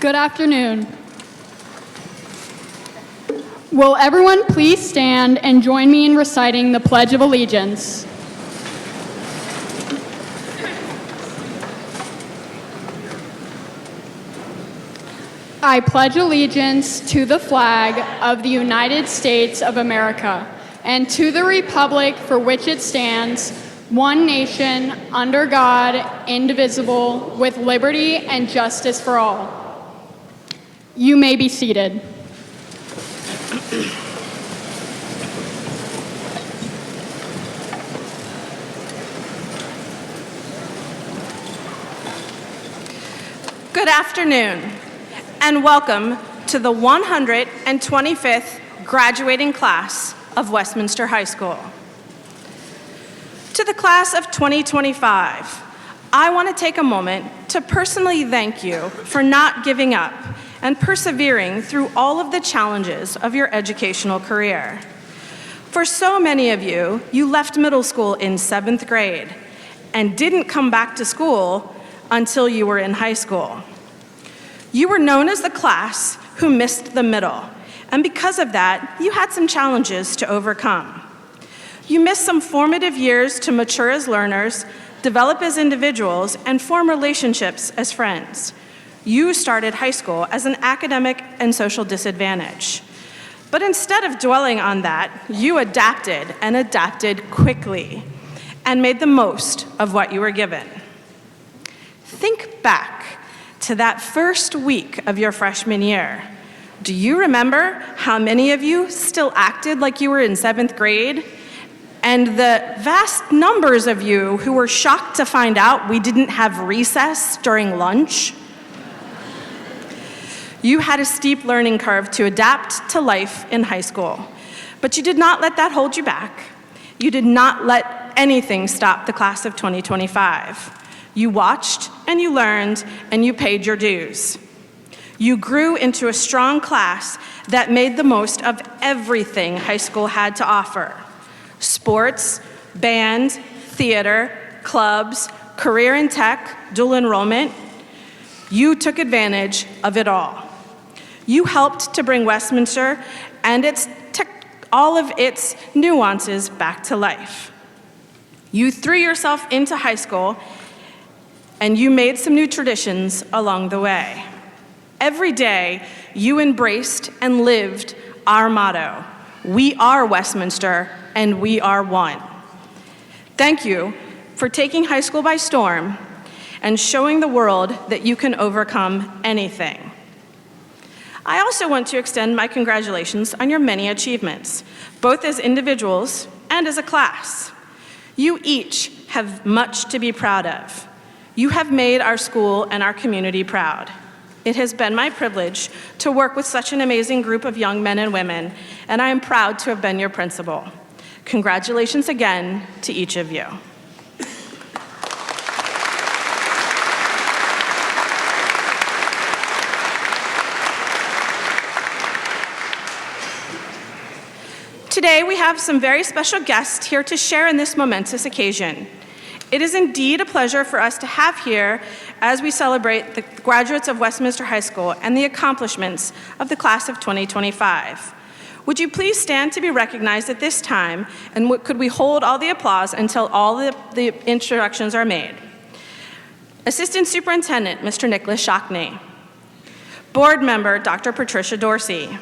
Good afternoon. Will everyone please stand and join me in reciting the Pledge of Allegiance? I pledge allegiance to the flag of the United States of America and to the republic for which it stands, one nation, under God, indivisible, with liberty and justice for all. You may be seated. Good afternoon, and welcome to the 125th graduating class of Westminster High School. To the class of 2025, I want to take a moment to personally thank you for not giving up and persevering through all of the challenges of your educational career. For so many of you, you left middle school in 7th grade and didn't come back to school until you were in high school. You were known as the class who missed the middle, and because of that, you had some challenges to overcome. You missed some formative years to mature as learners, develop as individuals, and form relationships as friends. You started high school as an academic and social disadvantage. But instead of dwelling on that, you adapted and adapted quickly and made the most of what you were given. Think back to that first week of your freshman year. Do you remember how many of you still acted like you were in 7th grade? And the vast numbers of you who were shocked to find out we didn't have recess during lunch? You had a steep learning curve to adapt to life in high school, but you did not let that hold you back. You did not let anything stop the class of 2025. You watched and you learned and you paid your dues. You grew into a strong class that made the most of everything high school had to offer. Sports, band, theater, clubs, career and tech, dual enrollment. You took advantage of it all. You helped to bring Westminster and all of its nuances back to life. You threw yourself into high school and you made some new traditions along the way. Every day, you embraced and lived our motto, "We are Westminster and we are one." Thank you for taking high school by storm and showing the world that you can overcome anything. I also want to extend my congratulations on your many achievements, both as individuals and as a class. You each have much to be proud of. You have made our school and our community proud. It has been my privilege to work with such an amazing group of young men and women, and I am proud to have been your principal. Congratulations again to each of you. Today, we have some very special guests here to share in this momentous occasion. It is indeed a pleasure for us to have here as we celebrate the graduates of Westminster High School and the accomplishments of the class of 2025. Would you please stand to be recognized at this time, and could we hold all the applause until all the introductions are made? Assistant Superintendent, Mr. Nicholas Shockney. Board Member, Dr. Patricia Dorsey.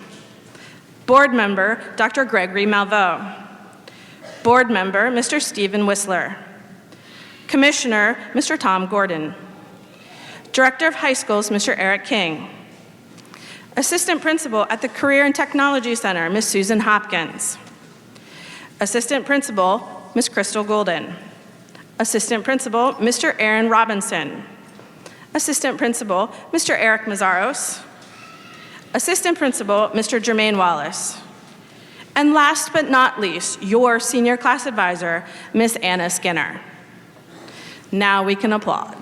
Board Member, Dr. Gregory Malveaux. Board Member, Mr. Stephen Whistler. Commissioner, Mr. Tom Gordon. Director of High Schools, Mr. Eric King. Assistant Principal at the Career and Technology Center, Ms. Susan Hopkins. Assistant Principal, Ms. Crystal Golden. Assistant Principal, Mr. Aaron Robinson. Assistant Principal, Mr. Eric Mazzaros. Assistant Principal, Mr. Jermaine Wallace. And last but not least, your senior class advisor, Ms. Anna Skinner. Now we can applaud.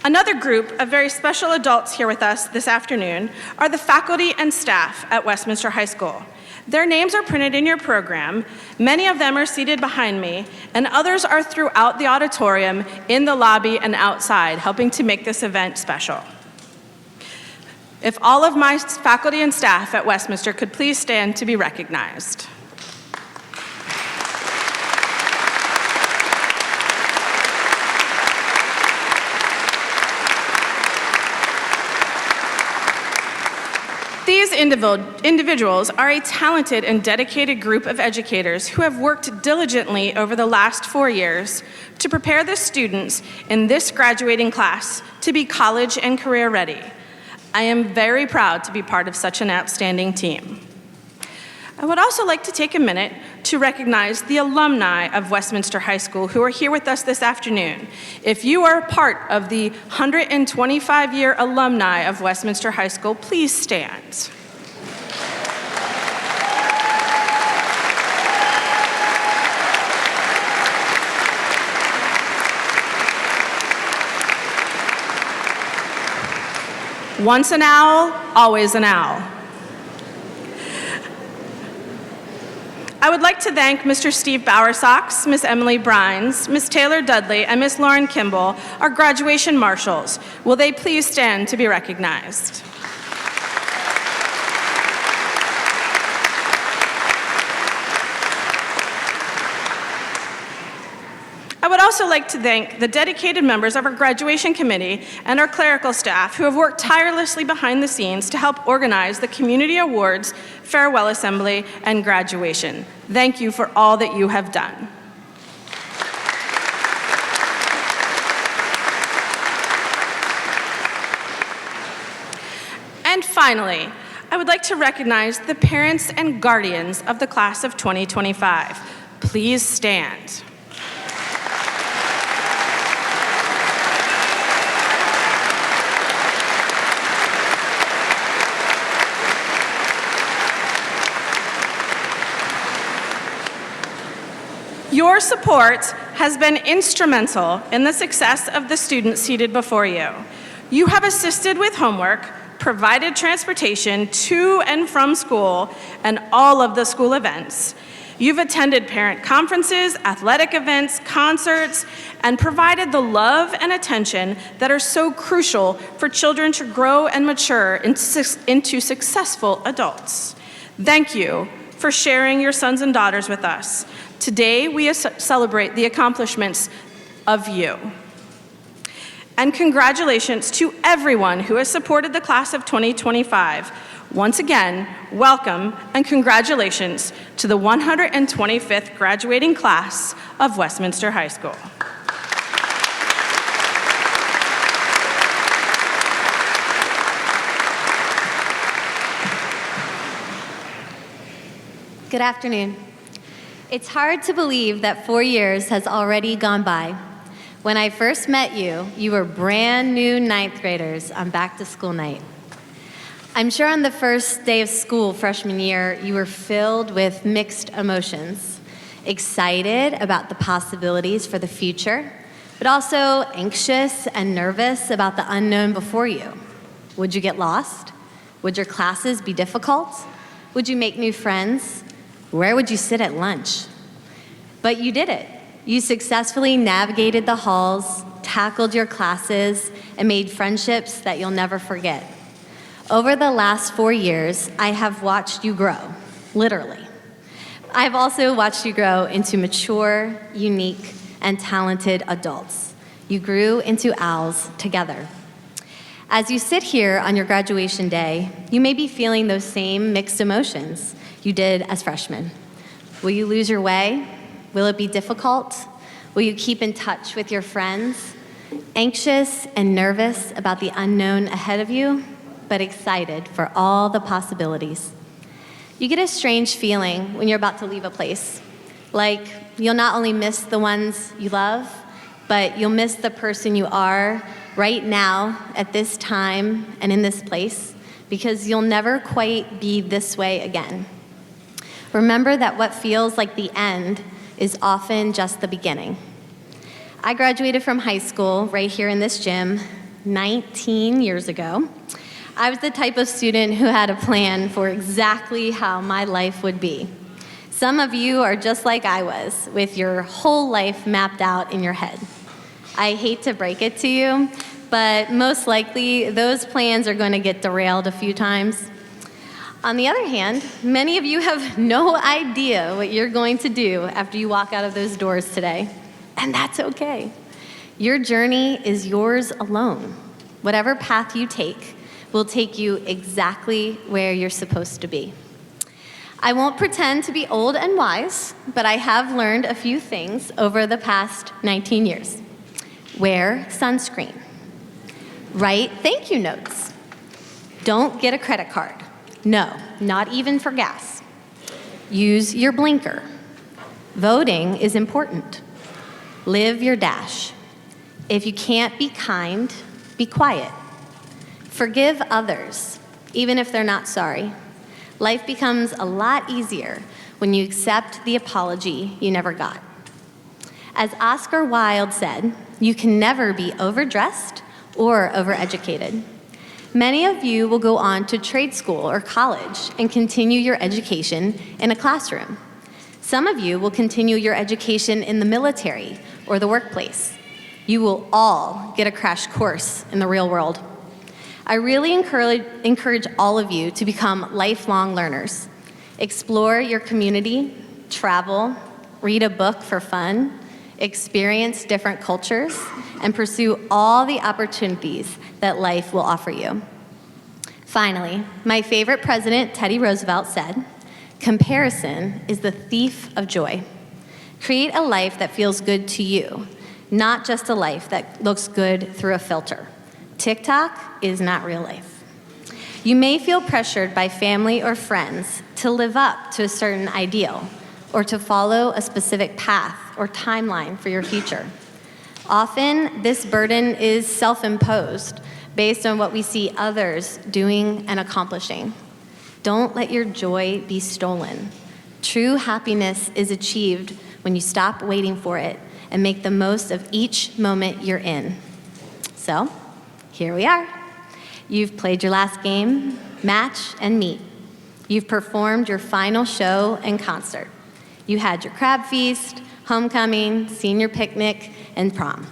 Another group of very special adults here with us this afternoon are the faculty and staff at Westminster High School. Their names are printed in your program. Many of them are seated behind me, and others are throughout the auditorium, in the lobby, and outside, helping to make this event special. If all of my faculty and staff at Westminster could please stand to be recognized. These individuals are a talented and dedicated group of educators who have worked diligently over the last 4 years to prepare the students in this graduating class to be college and career ready. I am very proud to be part of such an outstanding team. I would also like to take a minute to recognize the alumni of Westminster High School who are here with us this afternoon. If you are part of the 125-year alumni of Westminster High School, please stand. Once an owl, always an owl. I would like to thank Mr. Steve Bowersox, Ms. Emily Brines, Ms. Taylor Dudley, and Ms. Lauren Kimball, our graduation marshals. Will they please stand to be recognized? I would also like to thank the dedicated members of our graduation committee and our clerical staff who have worked tirelessly behind the scenes to help organize the community awards, farewell assembly, and graduation. Thank you for all that you have done. And finally, I would like to recognize the parents and guardians of the class of 2025. Please stand. Your support has been instrumental in the success of the students seated before you. You have assisted with homework, provided transportation to and from school, and all of the school events. You've attended parent conferences, athletic events, concerts, and provided the love and attention that are so crucial for children to grow and mature into successful adults. Thank you for sharing your sons and daughters with us. Today, we celebrate the accomplishments of you. And congratulations to everyone who has supported the class of 2025. Once again, welcome and congratulations to the 125th graduating class of Westminster High School. Good afternoon. It's hard to believe that 4 years has already gone by. When I first met you, you were brand new ninth graders on back to school night. I'm sure on the first day of school freshman year, you were filled with mixed emotions. Excited about the possibilities for the future, but also anxious and nervous about the unknown before you. Would you get lost? Would your classes be difficult? Would you make new friends? Where would you sit at lunch? But you did it. You successfully navigated the halls, tackled your classes, and made friendships that you'll never forget. Over the last 4 years, I have watched you grow, literally. I've also watched you grow into mature, unique, and talented adults. You grew into owls together. As you sit here on your graduation day, you may be feeling those same mixed emotions you did as freshmen. Will you lose your way? Will it be difficult? Will you keep in touch with your friends? Anxious and nervous about the unknown ahead of you, but excited for all the possibilities. You get a strange feeling when you're about to leave a place. Like you'll not only miss the ones you love, but you'll miss the person you are right now at this time and in this place, because you'll never quite be this way again. Remember that what feels like the end is often just the beginning. I graduated from high school right here in this gym 19 years ago. I was the type of student who had a plan for exactly how my life would be. Some of you are just like I was, with your whole life mapped out in your head. I hate to break it to you, but most likely those plans are going to get derailed a few times. On the other hand, many of you have no idea what you're going to do after you walk out of those doors today, and that's okay. Your journey is yours alone. Whatever path you take will take you exactly where you're supposed to be. I won't pretend to be old and wise, but I have learned a few things over the past 19 years. Wear sunscreen. Write thank you notes. Don't get a credit card. No, not even for gas. Use your blinker. Voting is important. Live your dash. If you can't be kind, be quiet. Forgive others, even if they're not sorry. Life becomes a lot easier when you accept the apology you never got. As Oscar Wilde said, you can never be overdressed or overeducated. Many of you will go on to trade school or college and continue your education in a classroom. Some of you will continue your education in the military or the workplace. You will all get a crash course in the real world. I really encourage all of you to become lifelong learners. Explore your community, travel, read a book for fun, experience different cultures, and pursue all the opportunities that life will offer you. Finally, my favorite president, Teddy Roosevelt, said, "Comparison is the thief of joy." Create a life that feels good to you, not just a life that looks good through a filter. TikTok is not real life. You may feel pressured by family or friends to live up to a certain ideal or to follow a specific path or timeline for your future. Often, this burden is self-imposed based on what we see others doing and accomplishing. Don't let your joy be stolen. True happiness is achieved when you stop waiting for it and make the most of each moment you're in. So, here we are. You've played your last game, match, and meet. You've performed your final show and concert. You had your crab feast, homecoming, senior picnic, and prom.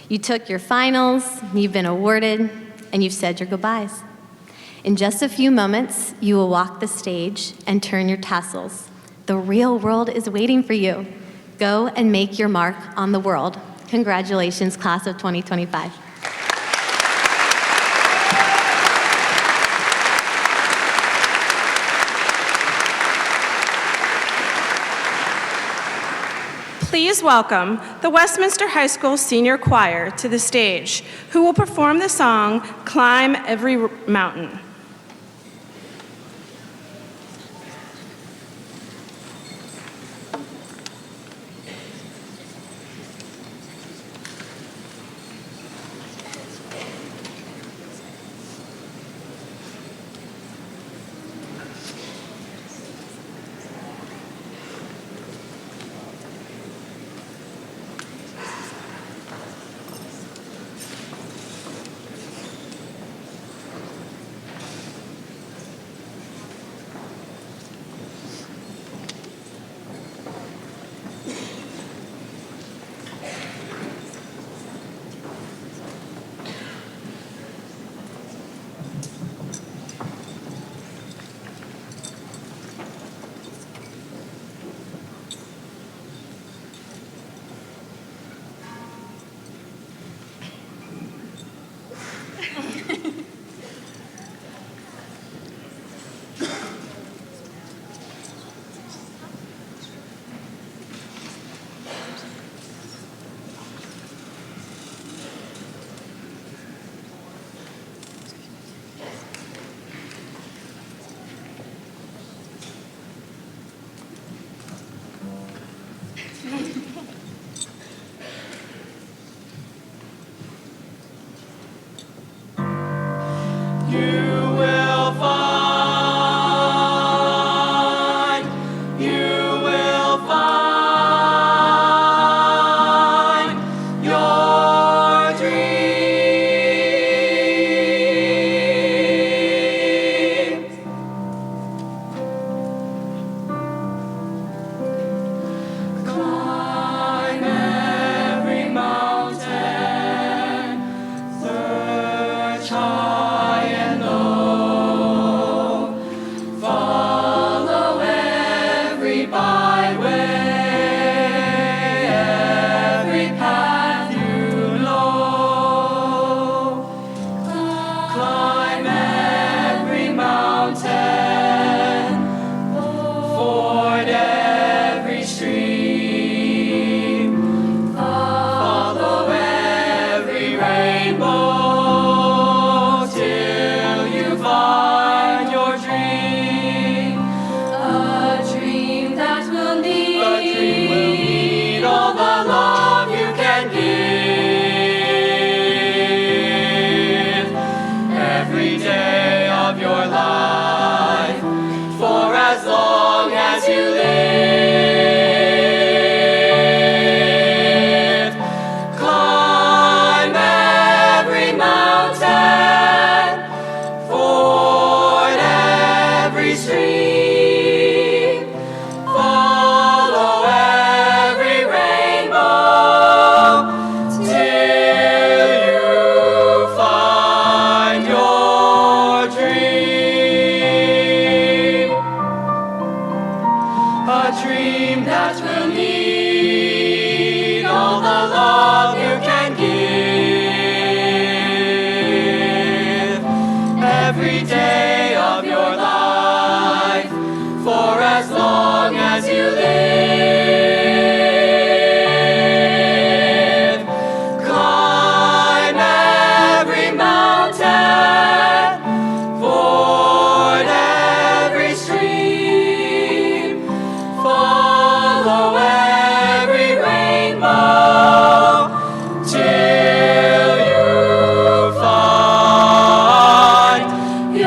You took your finals, you've been awarded, and you've said your goodbyes. In just a few moments, you will walk the stage and turn your tassels. The real world is waiting for you. Go and make your mark on the world. Congratulations, class of 2025. Please welcome the Westminster High School Senior Choir to the stage, who will perform the song, "Climb Every Mountain." every day of your life, for as long as you live. Climb every mountain, ford every stream, follow every rainbow, till you find, you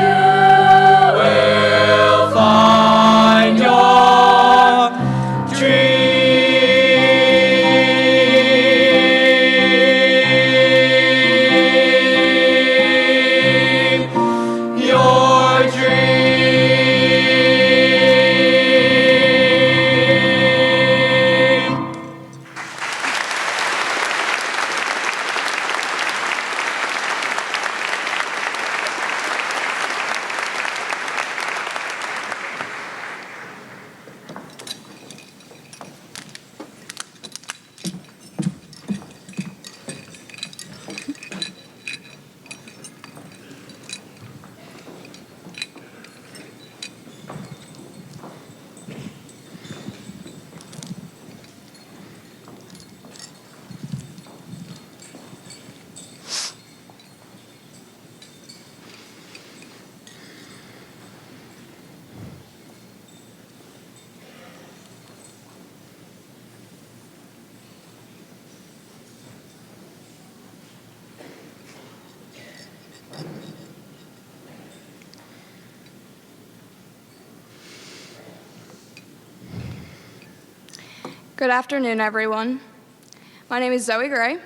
will find your dream, your dream. Good afternoon, everyone. My name is Zoe Gray,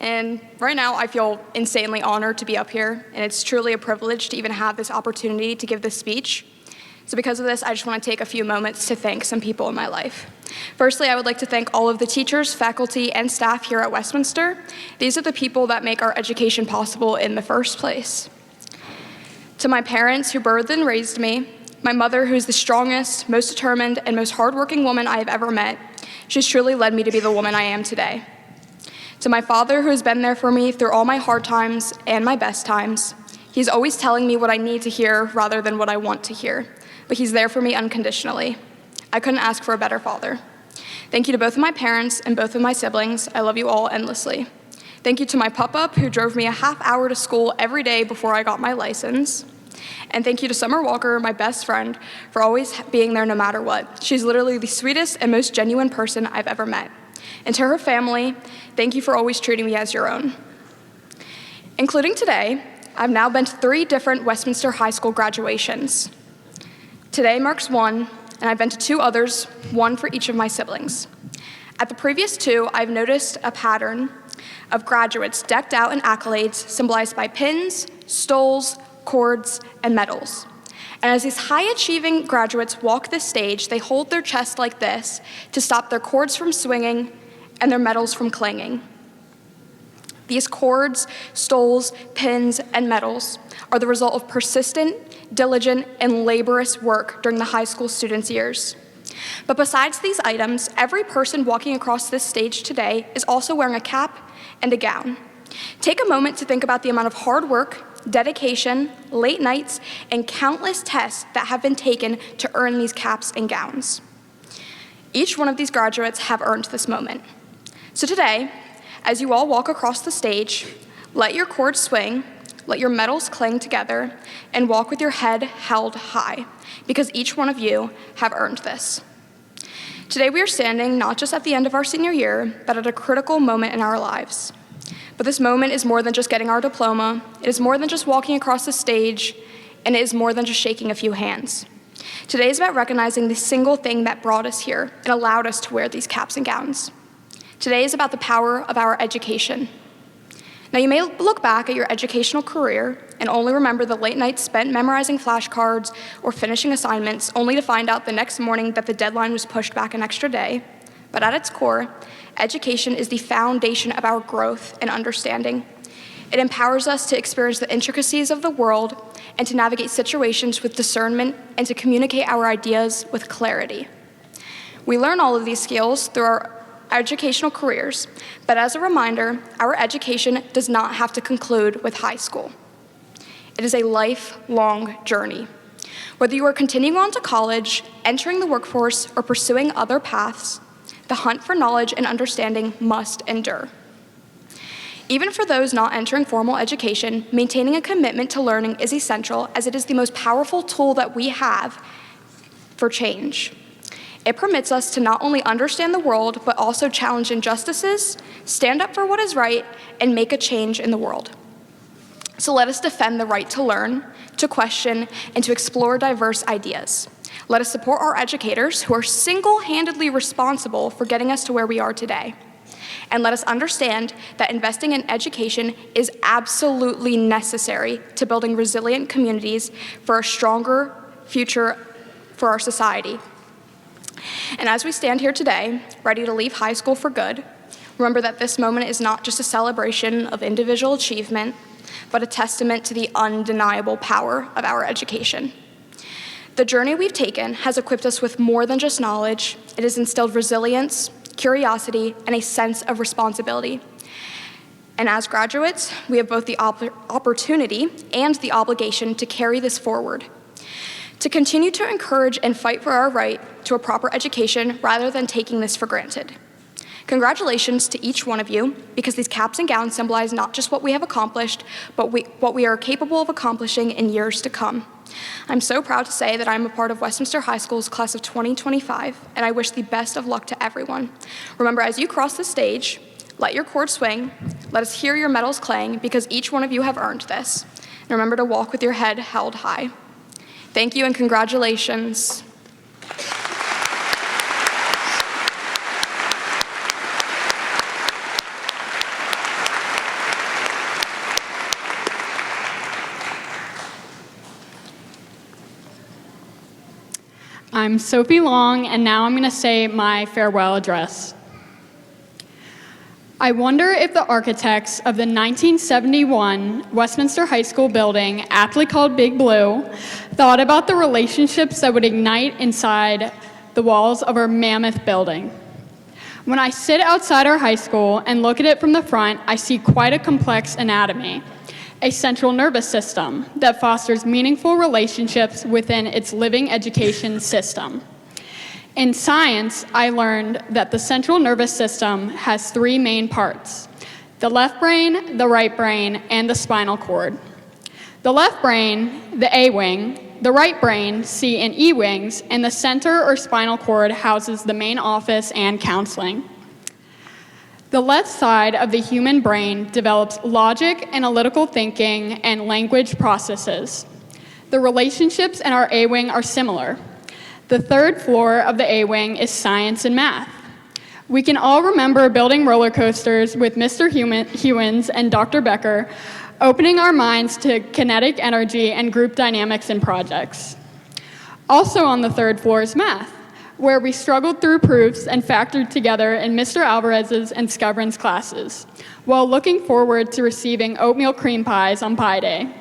and right now I feel insanely honored to be up here, and it's truly a privilege to even have this opportunity to give this speech. So because of this, I just want to take a few moments to thank some people in my life. Firstly, I would like to thank all of the teachers, faculty, and staff here at Westminster. These are the people that make our education possible in the first place. To my parents who birthed and raised me, my mother, who is the strongest, most determined, and most hardworking woman I have ever met, she's truly led me to be the woman I am today. To my father, who has been there for me through all my hard times and my best times, he's always telling me what I need to hear rather than what I want to hear, but he's there for me unconditionally. I couldn't ask for a better father. Thank you to both of my parents and both of my siblings. I love you all endlessly. Thank you to my pup-up, who drove me a half hour to school every day before I got my license. And thank you to Summer Walker, my best friend, for always being there no matter what. She's literally the sweetest and most genuine person I've ever met. And to her family, thank you for always treating me as your own. Including today, I've now been to 3 different Westminster High School graduations. Today marks one, and I've been to 2 others, one for each of my siblings. At the previous 2, I've noticed a pattern of graduates decked out in accolades symbolized by pins, stoles, cords, and medals. And as these high-achieving graduates walk this stage, they hold their chest like this to stop their cords from swinging and their medals from clanging. These cords, stoles, pins, and medals are the result of persistent, diligent, and laborious work during the high school students' years. But besides these items, every person walking across this stage today is also wearing a cap and a gown. Take a moment to think about the amount of hard work, dedication, late nights, and countless tests that have been taken to earn these caps and gowns. Each one of these graduates have earned this moment. So today, as you all walk across the stage, let your cords swing, let your medals cling together, and walk with your head held high, because each one of you have earned this. Today we are standing not just at the end of our senior year, but at a critical moment in our lives. But this moment is more than just getting our diploma. It is more than just walking across the stage, and it is more than just shaking a few hands. Today is about recognizing the single thing that brought us here and allowed us to wear these caps and gowns. Today is about the power of our education. Now, you may look back at your educational career and only remember the late nights spent memorizing flashcards or finishing assignments, only to find out the next morning that the deadline was pushed back an extra day. But at its core, education is the foundation of our growth and understanding. It empowers us to experience the intricacies of the world and to navigate situations with discernment and to communicate our ideas with clarity. We learn all of these skills through our educational careers, but as a reminder, our education does not have to conclude with high school. It is a lifelong journey. Whether you are continuing on to college, entering the workforce, or pursuing other paths, the hunt for knowledge and understanding must endure. Even for those not entering formal education, maintaining a commitment to learning is essential, as it is the most powerful tool that we have for change. It permits us to not only understand the world, but also challenge injustices, stand up for what is right, and make a change in the world. So let us defend the right to learn, to question, and to explore diverse ideas. Let us support our educators who are single-handedly responsible for getting us to where we are today. And let us understand that investing in education is absolutely necessary to building resilient communities for a stronger future for our society. And as we stand here today, ready to leave high school for good, remember that this moment is not just a celebration of individual achievement, but a testament to the undeniable power of our education. The journey we've taken has equipped us with more than just knowledge. It has instilled resilience, curiosity, and a sense of responsibility. And as graduates, we have both the opportunity and the obligation to carry this forward, to continue to encourage and fight for our right to a proper education rather than taking this for granted. Congratulations to each one of you, because these caps and gowns symbolize not just what we have accomplished, but what we are capable of accomplishing in years to come. I'm so proud to say that I'm a part of Westminster High School's class of 2025, and I wish the best of luck to everyone. Remember, as you cross the stage, let your cord swing, let us hear your medals clang, because each one of you have earned this. And remember to walk with your head held high. Thank you and congratulations. I'm Sophie Long, and now I'm going to say my farewell address. I wonder if the architects of the 1971 Westminster High School building, aptly called Big Blue, thought about the relationships that would ignite inside the walls of our mammoth building. When I sit outside our high school and look at it from the front, I see quite a complex anatomy. A central nervous system that fosters meaningful relationships within its living education system. In science, I learned that the central nervous system has three main parts: the left brain, the right brain, and the spinal cord. The left brain, the A wing, the right brain, C and E wings, and the center or spinal cord houses the main office and counseling. The left side of the human brain develops logic, analytical thinking, and language processes. The relationships in our A-wing are similar. The third floor of the A-wing is science and math. We can all remember building roller coasters with Mr. Hewins and Dr. Becker, opening our minds to kinetic energy and group dynamics in projects. Also on the third floor is math, where we struggled through proofs and factored together in Mr. Alvarez's and Scubrin's classes, while looking forward to receiving oatmeal cream pies on Pi Day.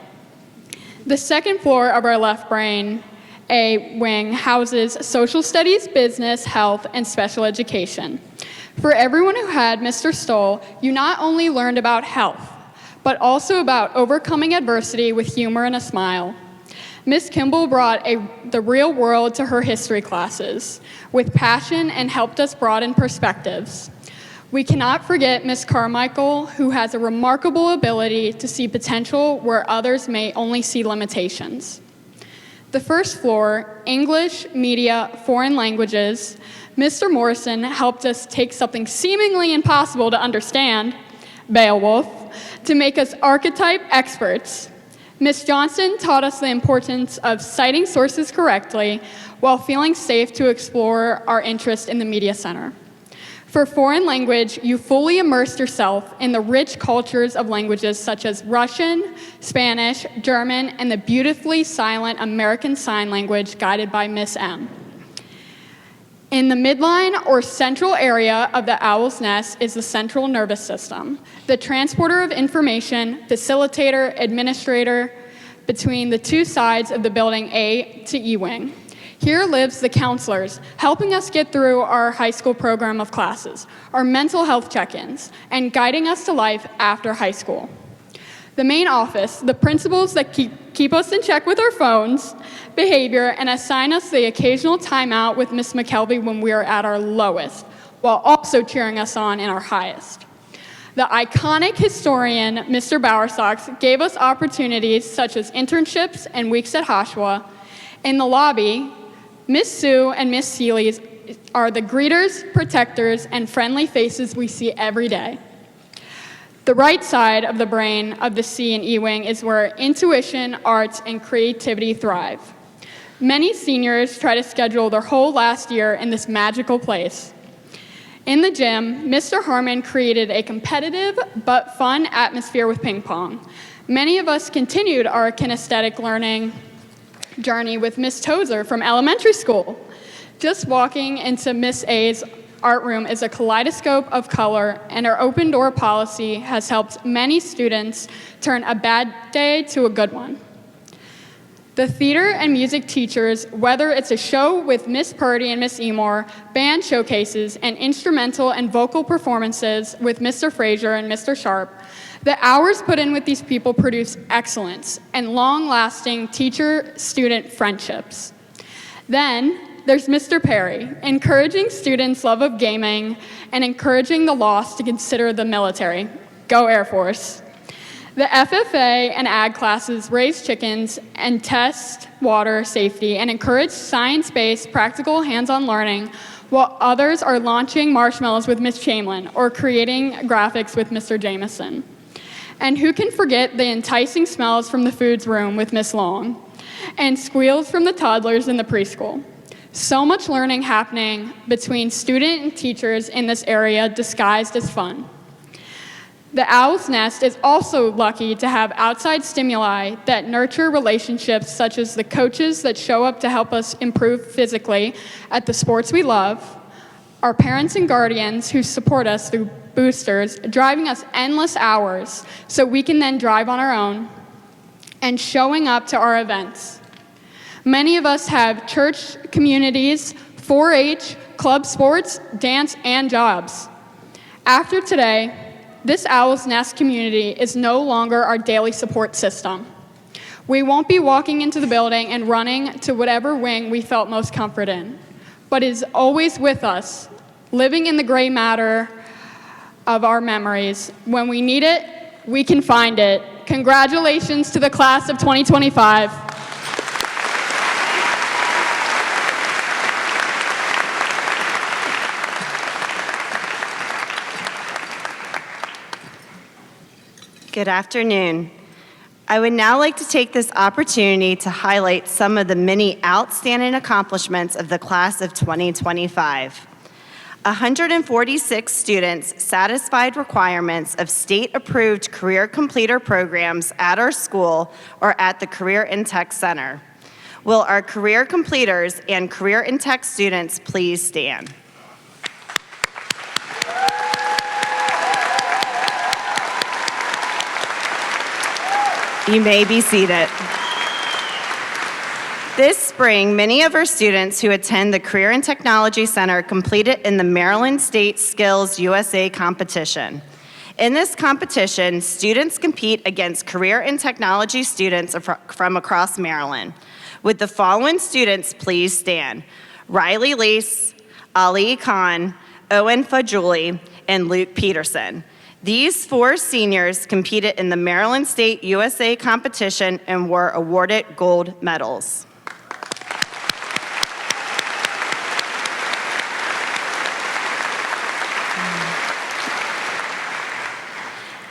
The second floor of our left brain, A wing, houses social studies, business, health, and special education. For everyone who had Mr. Stoll, you not only learned about health, but also about overcoming adversity with humor and a smile. Ms. Kimball brought the real world to her history classes with passion and helped us broaden perspectives. We cannot forget Ms. Carmichael, who has a remarkable ability to see potential where others may only see limitations. The first floor, English, media, foreign languages, Mr. Morrison helped us take something seemingly impossible to understand, Beowulf, to make us archetype experts. Ms. Johnson taught us the importance of citing sources correctly while feeling safe to explore our interest in the Media Center. For foreign language, you fully immersed yourself in the rich cultures of languages such as Russian, Spanish, German, and the beautifully silent American Sign Language guided by Miss M. In the midline or central area of the owl's nest is the central nervous system, the transporter of information, facilitator, administrator between the two sides of the building A to E wing. Here lives the counselors, helping us get through our high school program of classes, our mental health check-ins, and guiding us to life after high school. The main office, the principals that keep us in check with our phones, behavior, and assign us the occasional timeout with Miss McKelvey when we are at our lowest, while also cheering us on in our highest. The iconic historian, Mr. Bowersox, gave us opportunities such as internships and weeks at Hashwa. In the lobby, Miss Sue and Miss Seeley are the greeters, protectors, and friendly faces we see every day. The right side of the brain of the C and E wing is where intuition, arts, and creativity thrive. Many seniors try to schedule their whole last year in this magical place. In the gym, Mr. Harmon created a competitive but fun atmosphere with ping pong. Many of us continued our kinesthetic learning journey with Miss Tozer from elementary school. Just walking into Miss A's art room is a kaleidoscope of color, and our open door policy has helped many students turn a bad day to a good one. The theater and music teachers, whether it's a show with Miss Purdy and Miss Emore, band showcases, and instrumental and vocal performances with Mr. Frazier and Mr. Sharp, the hours put in with these people produce excellence and long-lasting teacher-student friendships. Then, there's Mr. Perry, encouraging students' love of gaming and encouraging the lost to consider the military. Go Air Force. The FFA and ag classes raise chickens and test water safety and encourage science-based, practical, hands-on learning, while others are launching marshmallows with Miss Chamberlain or creating graphics with Mr. Jameson. And who can forget the enticing smells from the foods room with Miss Long and squeals from the toddlers in the preschool. So much learning happening between student and teachers in this area disguised as fun. The Owl's Nest is also lucky to have outside stimuli that nurture relationships such as the coaches that show up to help us improve physically at the sports we love, our parents and guardians who support us through boosters, driving us endless hours so we can then drive on our own, and showing up to our events. Many of us have church communities, 4-H, club sports, dance, and jobs. After today, this Owl's Nest community is no longer our daily support system. We won't be walking into the building and running to whatever wing we felt most comfort in, but is always with us, living in the gray matter of our memories. When we need it, we can find it. Congratulations to the class of 2025. Good afternoon. I would now like to take this opportunity to highlight some of the many outstanding accomplishments of the class of 2025. 146 students satisfied requirements of state-approved career completer programs at our school or at the Career and Tech Center. Will our career completers and career and tech students please stand? You may be seated. This spring, many of our students who attend the Career and Technology Center competed in the Maryland State Skills USA competition. In this competition, students compete against career and technology students from across Maryland. Would the following students please stand? Riley Lease, Ali Khan, Owen Fajuli, and Luke Peterson. These 4 seniors competed in the Maryland State USA competition and were awarded gold medals.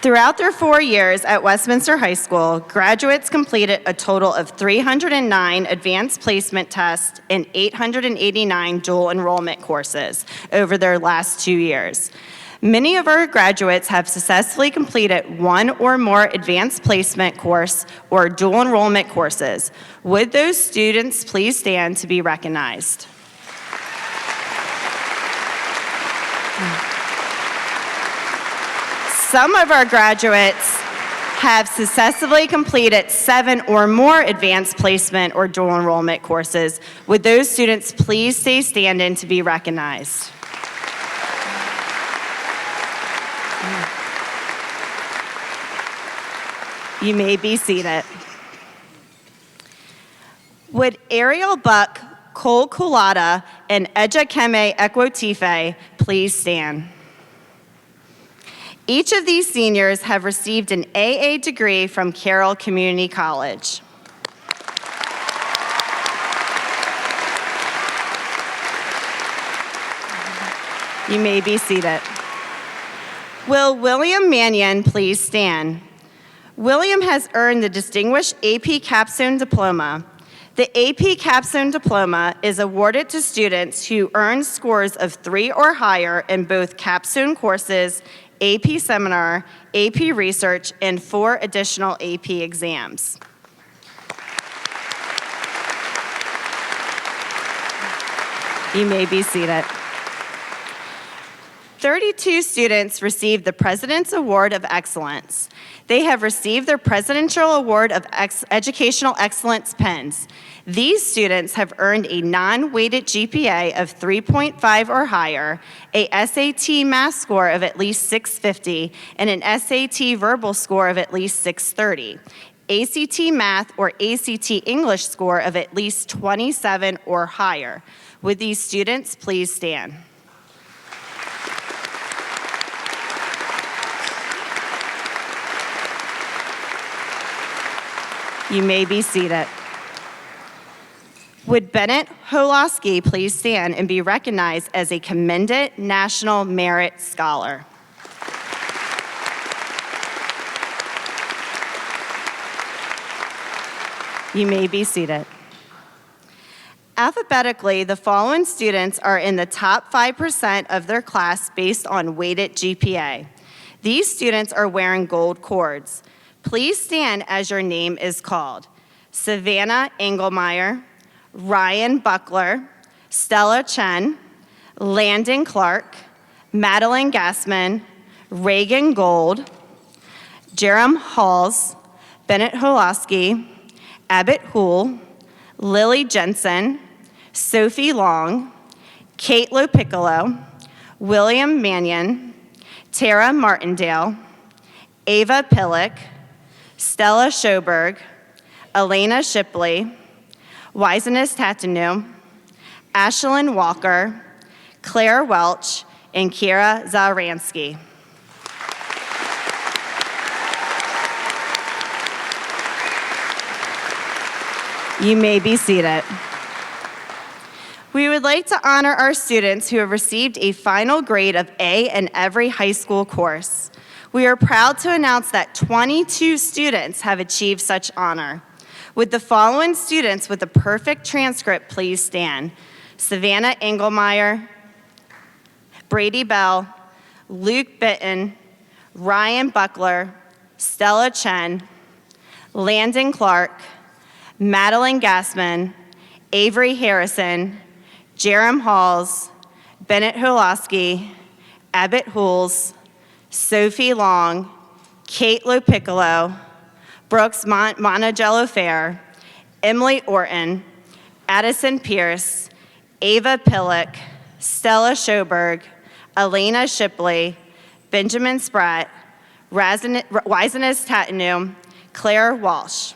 Throughout their 4 years at Westminster High School, graduates completed a total of 309 advanced placement tests and 889 dual enrollment courses over their last 2 years. Many of our graduates have successfully completed 1 or more advanced placement course or dual enrollment courses. Would those students please stand to be recognized? Some of our graduates have successfully completed 7 or more advanced placement or dual enrollment courses. Would those students please stay standing to be recognized? You may be seated. Would Ariel Buck, Cole Kulata, and Ejekeme Ekwotife please stand? Each of these seniors have received an AA degree from Carroll Community College. You may be seated. Will William Mannion please stand? William has earned the Distinguished AP Capstone Diploma. The AP Capstone Diploma is awarded to students who earn scores of 3 or higher in both capstone courses, AP Seminar, AP Research, and 4 additional AP exams. You may be seated. 32 students received the President's Award of Excellence. They have received their Presidential Award of Educational Excellence pens. These students have earned a non-weighted GPA of 3.5 or higher, a SAT math score of at least 650, and an SAT verbal score of at least 630, ACT math or ACT English score of at least 27 or higher. Would these students please stand? You may be seated. Would Bennett Holosky please stand and be recognized as a Commended National Merit Scholar? You may be seated. Alphabetically, the following students are in the top 5% of their class based on weighted GPA. These students are wearing gold cords. Please stand as your name is called. Savannah Engelmeyer, Ryan Buckler, Stella Chen, Landon Clark, Madeline Gassman, Reagan Gold, Jerem Halls, Bennett Holosky, Abbott Houle, Lily Jensen, Sophie Long, Kate Lopiccolo, William Mannion, Tara Martindale, Ava Pillock, Stella Schoberg, Elena Shipley, Wiseness Tatanu, Ashlyn Walker, Claire Welch, and Kira Zaransky. You may be seated. We would like to honor our students who have received a final grade of A in every high school course. We are proud to announce that 22 students have achieved such honor. Would the following students with a perfect transcript please stand? Savannah Engelmeyer, Brady Bell, Luke Bitton, Ryan Buckler, Stella Chen, Landon Clark, Madeline Gassman, Avery Harrison, Jerem Halls, Bennett Holosky, Abbott Hools, Sophie Long, Kate Lopiccolo, Brooks Montigello Fair, Emily Orton, Addison Pierce, Ava Pillock, Stella Schoberg, Elena Shipley, Benjamin Spratt, Wiseness Tatanu, Claire Walsh.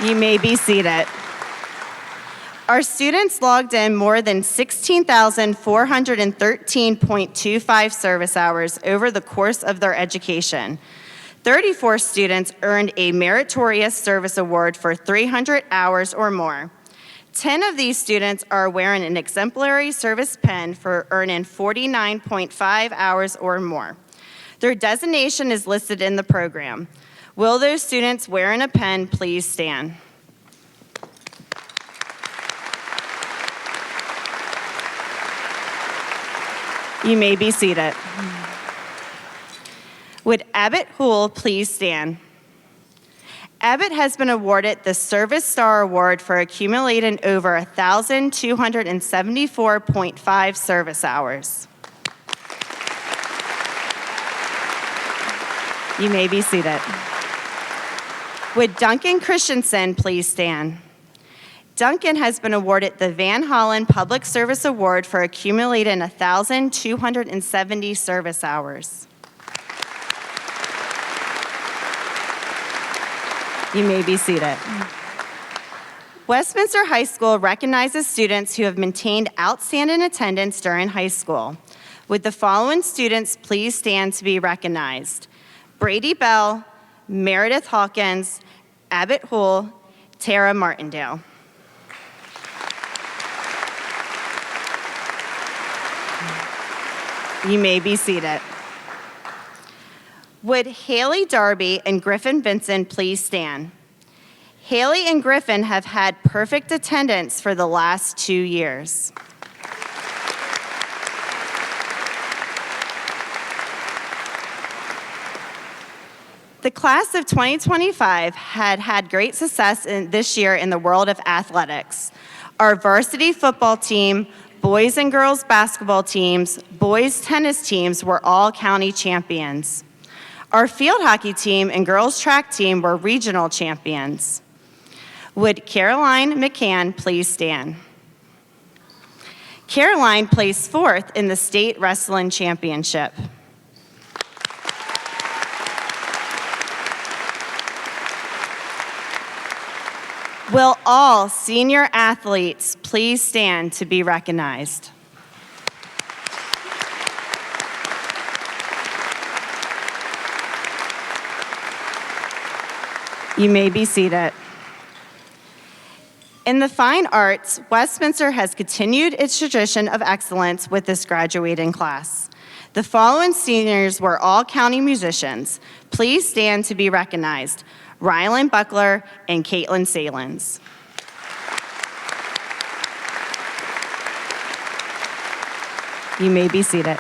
You may be seated. Our students logged in more than 16,413.25 service hours over the course of their education. 34 students earned a Meritorious Service Award for 300 hours or more. 10 of these students are wearing an Exemplary Service Pen for earning 49.5 hours or more. Their designation is listed in the program. Will those students wearing a pen please stand? You may be seated. Would Abbott Houle please stand? Abbott has been awarded the Service Star Award for accumulating over 1,274.5 service hours. You may be seated. Would Duncan Christensen please stand? Duncan has been awarded the Van Hollen Public Service Award for accumulating 1,270 service hours. You may be seated. Westminster High School recognizes students who have maintained outstanding attendance during high school. Would the following students please stand to be recognized? Brady Bell, Meredith Hawkins, Abbott Hull, Tara Martindale. You may be seated. Would Haley Darby and Griffin Vincent please stand? Haley and Griffin have had perfect attendance for the last 2 years. The class of 2025 had great success this year in the world of athletics. Our varsity football team, boys and girls basketball teams, boys tennis teams were all county champions. Our field hockey team and girls track team were regional champions. Would Caroline McCann please stand? Caroline placed 4th in the state wrestling championship. Will all senior athletes please stand to be recognized? You may be seated. In the fine arts, Westminster has continued its tradition of excellence with this graduating class. The following seniors were all county musicians. Please stand to be recognized. Rylan Buckler and Caitlin Salins. You may be seated.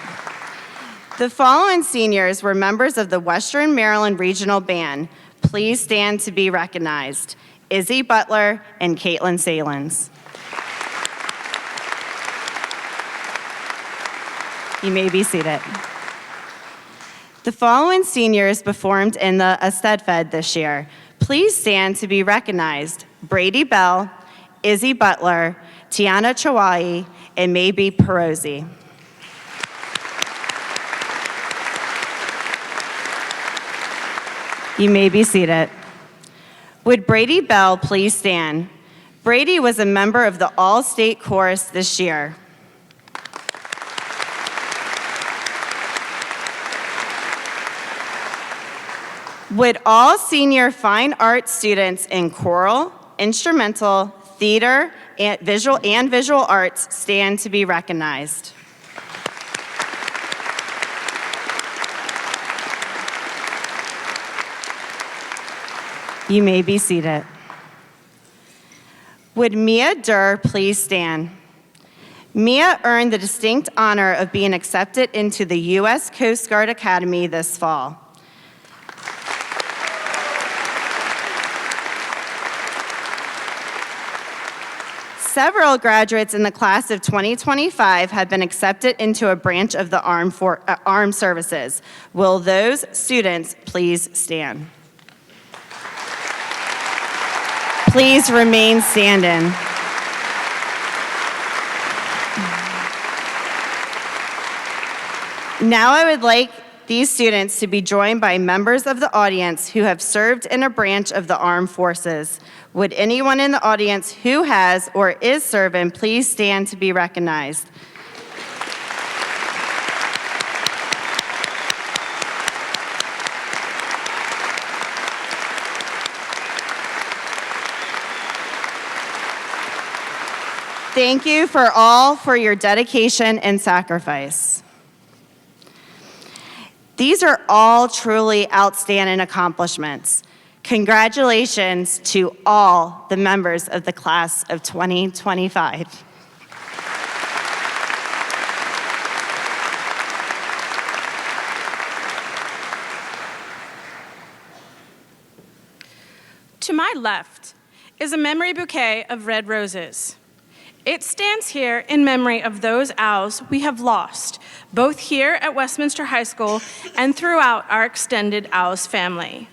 The following seniors were members of the Western Maryland Regional Band. Please stand to be recognized. Izzy Butler and Caitlin Salins. You may be seated. The following seniors performed in the Estedfed this year. Please stand to be recognized. Brady Bell, Izzy Butler, Tiana Chawai, and Maybe Perozzi. You may be seated. Would Brady Bell please stand? Brady was a member of the All-State Chorus this year. Would all senior fine arts students in choral, instrumental, theater, and visual arts stand to be recognized? You may be seated. Would Mia Durr please stand? Mia earned the distinct honor of being accepted into the U.S. Coast Guard Academy this fall. Several graduates in the class of 2025 have been accepted into a branch of the armed services. Will those students please stand? Please remain standing. Now I would like these students to be joined by members of the audience who have served in a branch of the armed forces. Would anyone in the audience who has or is serving please stand to be recognized? Thank you for your dedication and sacrifice. These are all truly outstanding accomplishments. Congratulations to all the members of the class of 2025. To my left is a memory bouquet of red roses. It stands here in memory of those owls we have lost, both here at Westminster High School and throughout our extended Owls family.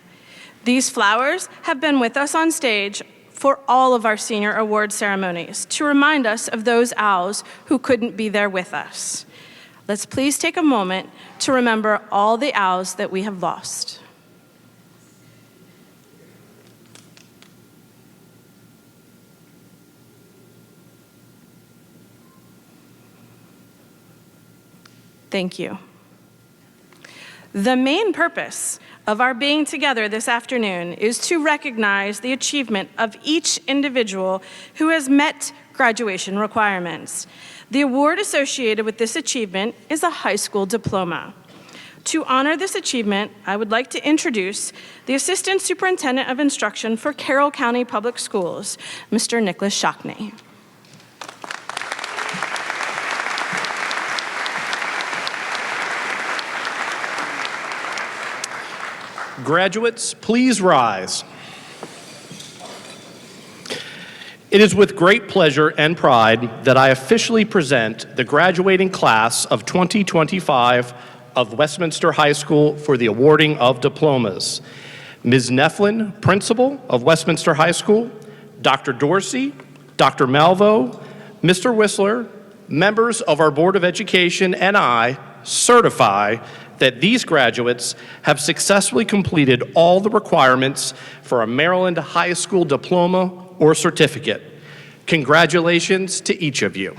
These flowers have been with us on stage for all of our senior award ceremonies to remind us of those owls who couldn't be there with us. Let's please take a moment to remember all the owls that we have lost. Thank you. The main purpose of our being together this afternoon is to recognize the achievement of each individual who has met graduation requirements. The award associated with this achievement is a high school diploma. To honor this achievement, I would like to introduce the Assistant Superintendent of Instruction for Carroll County Public Schools, Mr. Nicholas Shockney. Graduates, please rise. It is with great pleasure and pride that I officially present the graduating class of 2025 of Westminster High School for the awarding of diplomas. Ms. Neflin, Principal of Westminster High School, Dr. Dorsey, Dr. Malvo, Mr. Whistler, members of our Board of Education, and I certify that these graduates have successfully completed all the requirements for a Maryland high school diploma or certificate. Congratulations to each of you.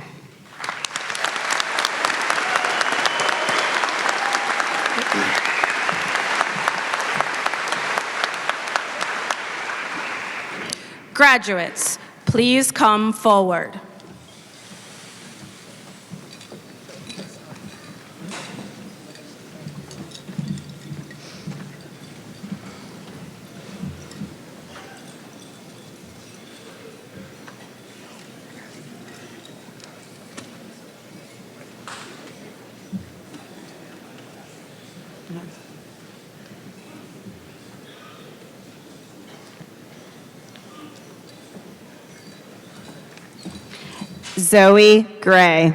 Graduates, please come forward. Zoe Gray.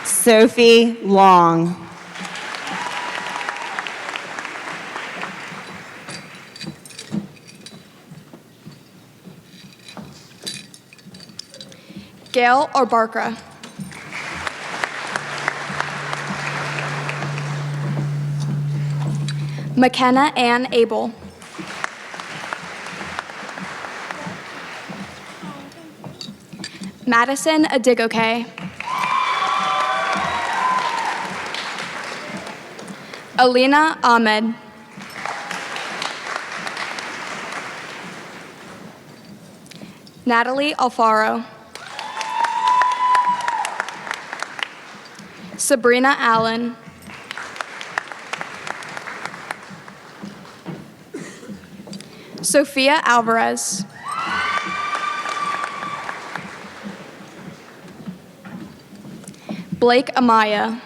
Sophie Long. Gail Arbarca. McKenna Ann Abel. Madison Adigoke. Alina Ahmed. Natalie Alfaro. Sabrina Allen. Sophia Alvarez. Blake Amaya.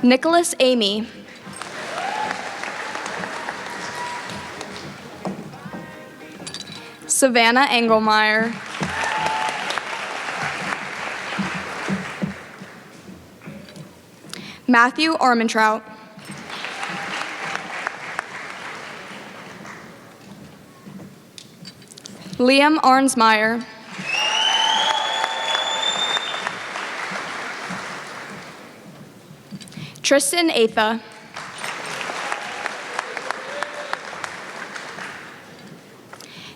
Nicholas Amy. Savannah Engelmeyer. Matthew Armentrout. Liam Arnsmeyer. Tristan Atha.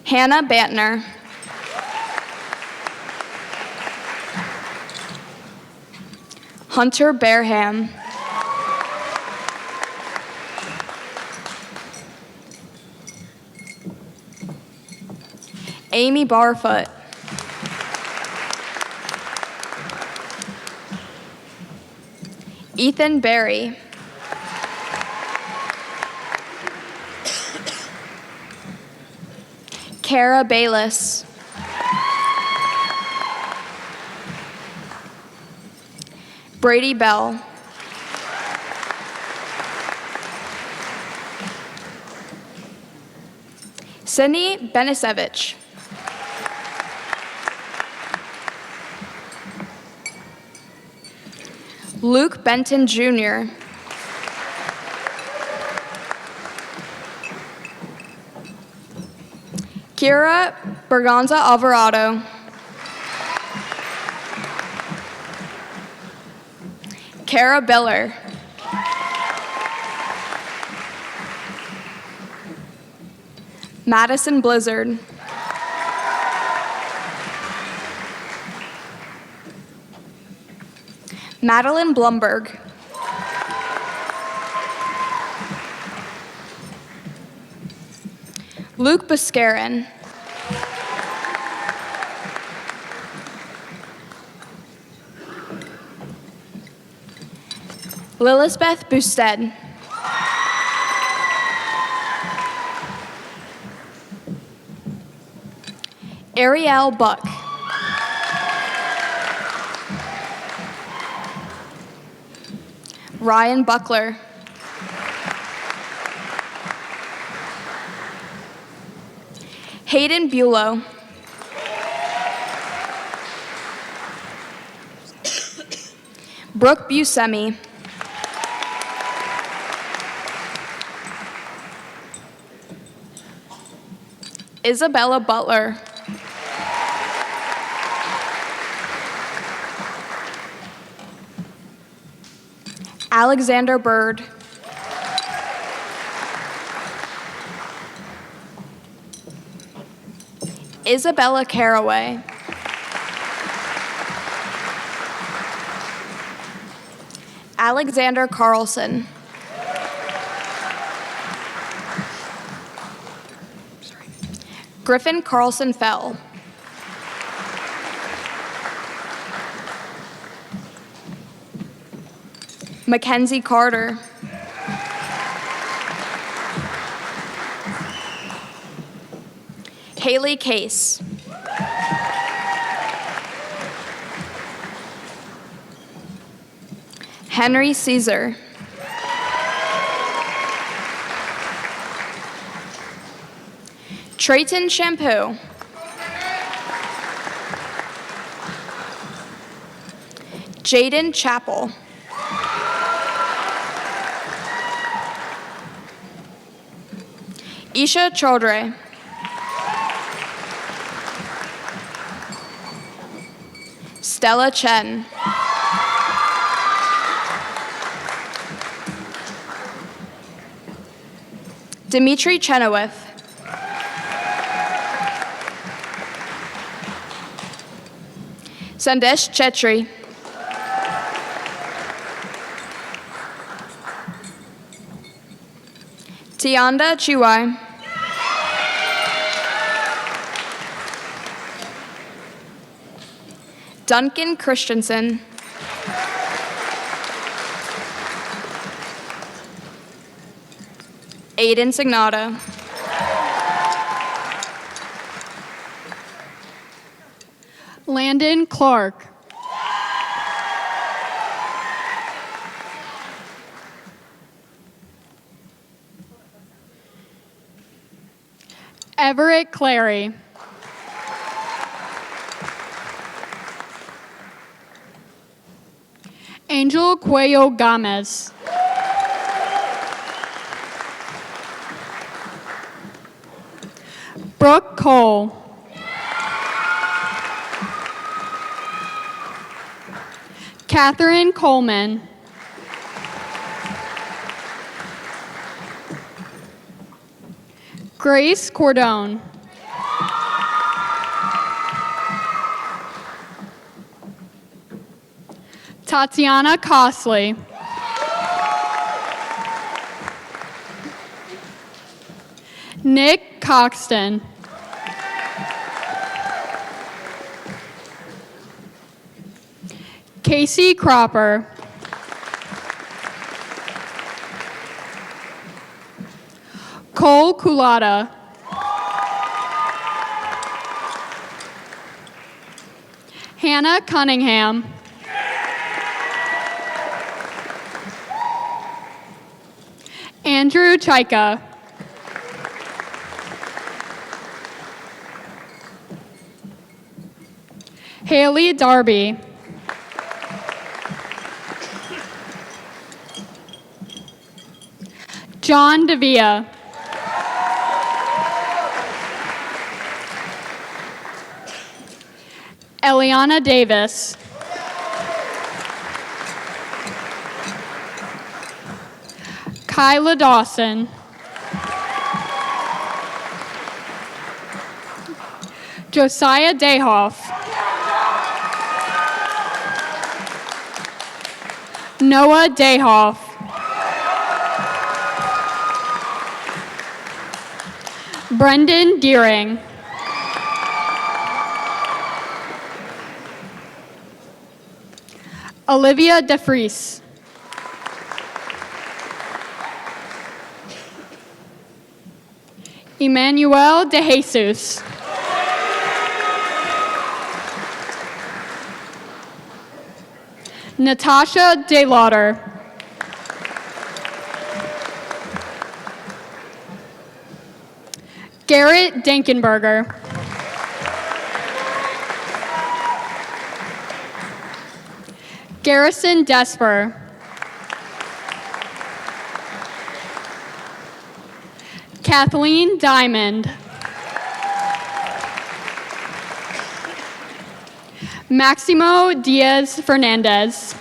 Hannah Bantner. Hunter Bareham. Amy Barfoot. Ethan Berry. Kara Bayless. Brady Bell. Sydney Benisevich. Luke Benton Jr., Kira Berganza Alvarado, Kara Biller, Madison Blizzard, Madeline Blumberg, Luke Buscarin, Lilisbeth Busted, Ariel Buck, Ryan Buckler, Hayden Bulow, Brooke Buscemi, Isabella Butler, Alexander Bird, Isabella Caraway, Alexander Carlson, Griffin Carlson Fell, Mackenzie Carter, Haley Case, Henry Caesar, Trayton Shampoo, Jaden Chappell, Isha Chaudhry, Stella Chen, Dimitri Chenoweth, Sandesh Chetri, Tianda Chiwai, Duncan Christensen, Aiden Signata, Landon Clark, Everett Clary, Angel Cuello Gomez, Brooke Cole, Catherine Coleman, Grace Cordone, Tatiana Cosley, Nick Coxton, Casey Cropper, Cole Culata, Hannah Cunningham, Andrew Chaika, Haley Darby, John Davia. Eliana Davis. Kyla Dawson. Josiah Dayhoff. Noah Dayhoff. Brendan Deering. Olivia DeFries. Emmanuel De Jesus. Natasha DeLauder. Garrett Dankenberger. Garrison Desper. Kathleen Diamond. Maximo Diaz Fernandez.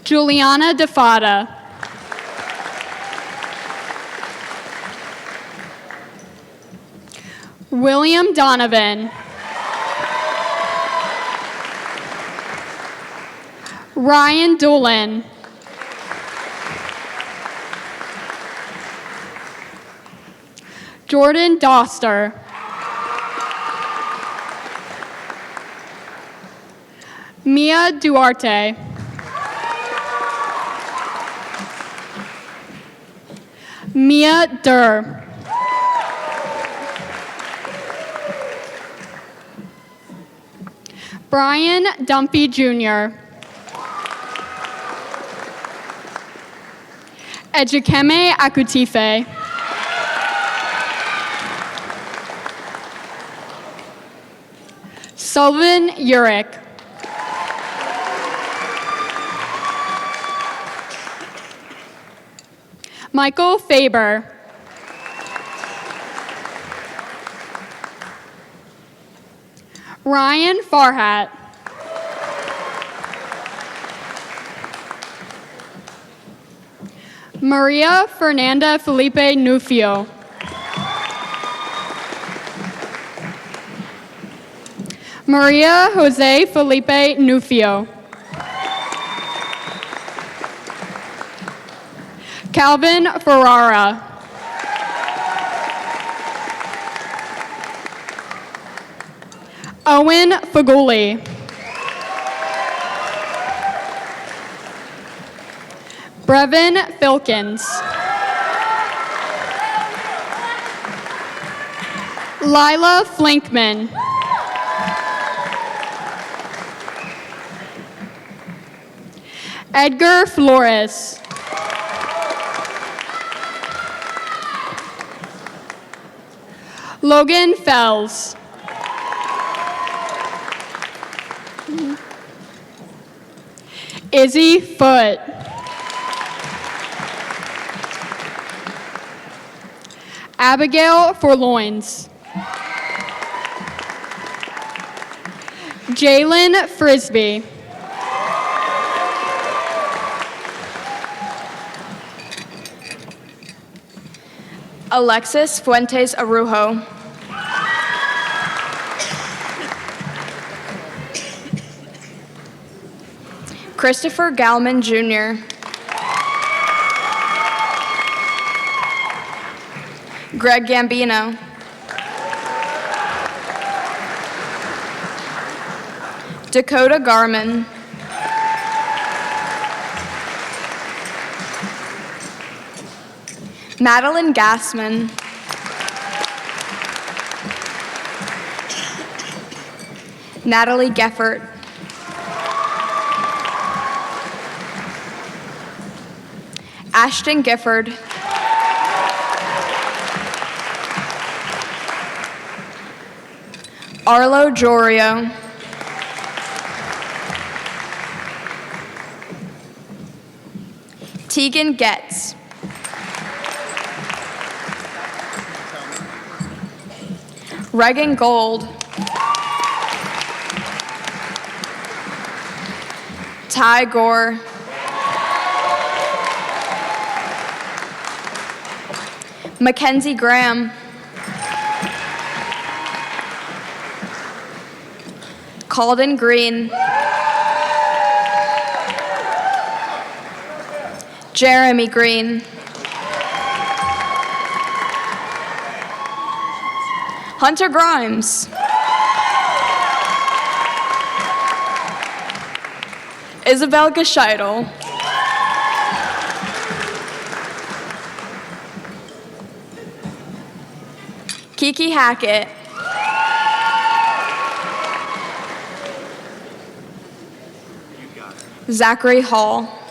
Juliana DeFada. William Donovan. Ryan Dolan. Jordan Doster. Mia Duarte. Mia Durr. Brian Dumpy Jr. Ejikeme Akutife. Sullivan Urick. Michael Faber. Ryan Farhat. Maria Fernanda Felipe Nufio. Maria Jose Felipe Nufio. Calvin Ferrara. Owen Faguli. Brevin Filkins. Lila Flinkman. Edgar Flores. Logan Fells. Izzy Foote. Abigail Forloins. Jalen Frisbee. Alexis Fuentes Arujo. Christopher Galman Jr. Greg Gambino. Dakota Garman. Madeline Gassman. Natalie Geffert. Ashton Gifford. Arlo Jorio. Tegan Getz. Regan Gold. Ty Gore. Mackenzie Graham. Calden Green. Jeremy Green. Hunter Grimes. Isabel Gescheidel. Kiki Hackett. Zachary Hall.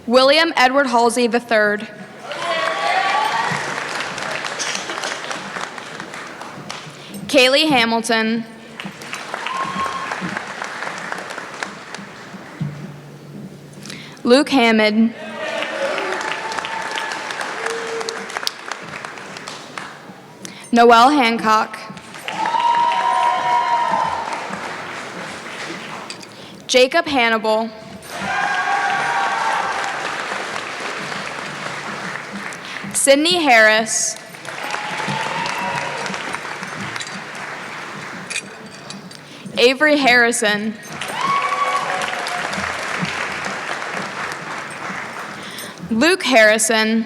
William Edward Halsey III. Kaylee Hamilton. Luke Hammond. Noelle Hancock. Jacob Hannibal. Sydney Harris. Avery Harrison. Luke Harrison.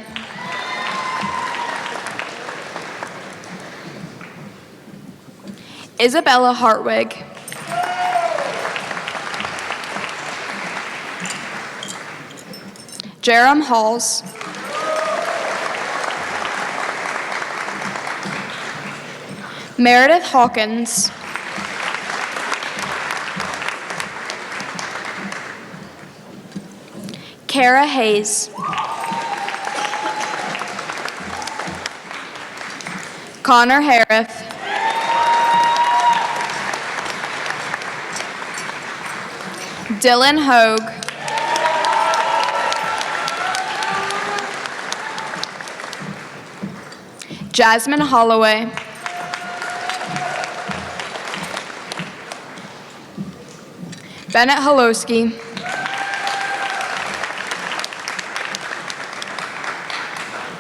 Isabella Hartwig. Jerem Halls. Meredith Hawkins. Kara Hayes. Connor Harris. Dylan Hogue. Jasmine Holloway. Bennett Holowski.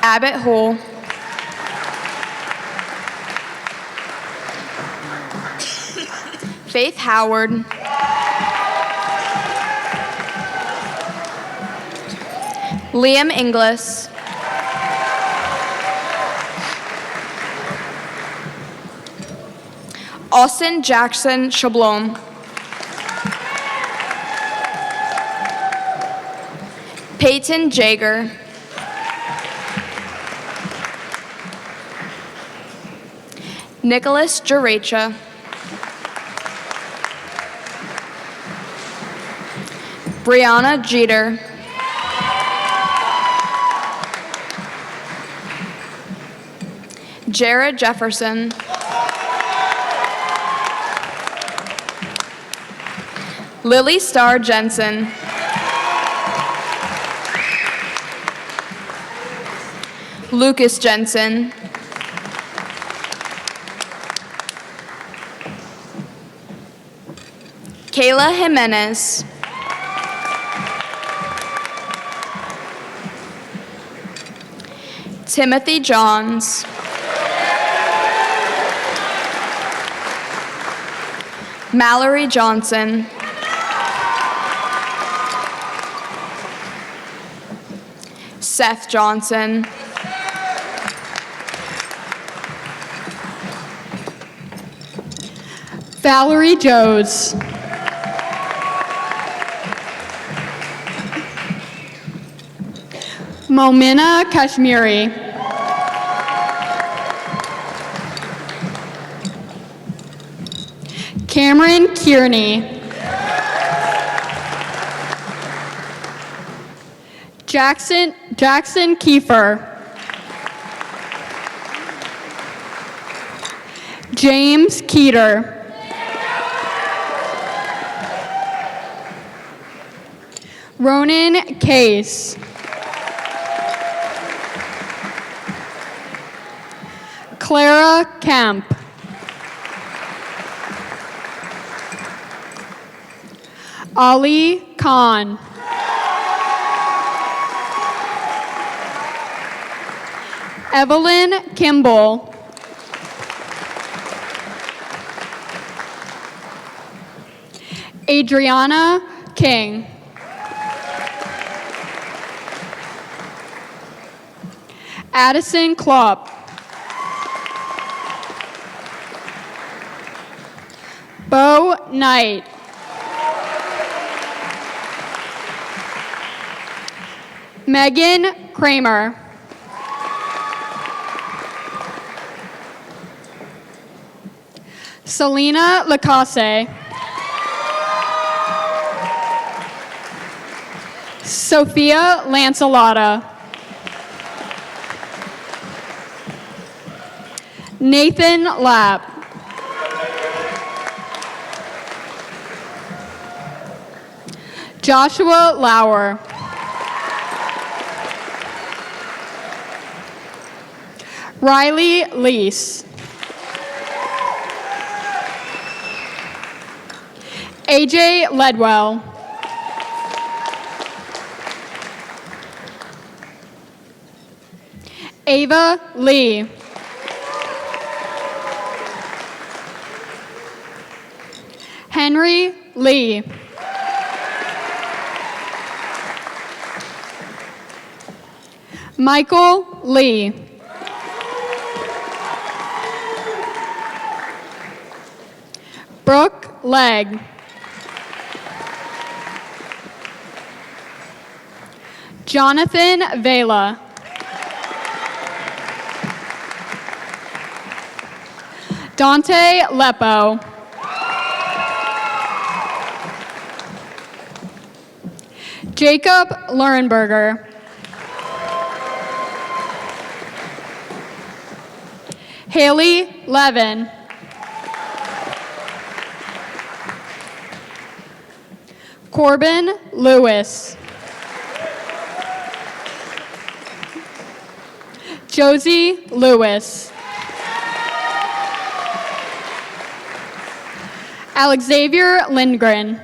Abbott Hull. Faith Howard. Liam Inglis. Austin Jackson Shablom. Peyton Jager. Nicholas Jaracha. Brianna Jeter. Jared Jefferson. Lily Starr Jensen. Lucas Jensen. Kayla Jimenez. Timothy Johns. Mallory Johnson. Seth Johnson. Valerie Joes. Momina Kashmiri. Cameron Kearney. Jackson Kiefer. James Keeter. Ronan Case. Clara Kemp. Ali Khan. Evelyn Kimball. Adriana King. Addison Klopp. Bo Knight. Megan Kramer. Selena Lacasse. Sophia Lancelota. Nathan Lapp. Joshua Lauer. Riley Lease. AJ Ledwell. Ava Lee. Henry Lee. Michael Lee. Brooke Legg. Jonathan Vela. Dante Lepo. Jacob Lurenberger. Haley Levin. Corbin Lewis. Josie Lewis. Alexavier Lindgren.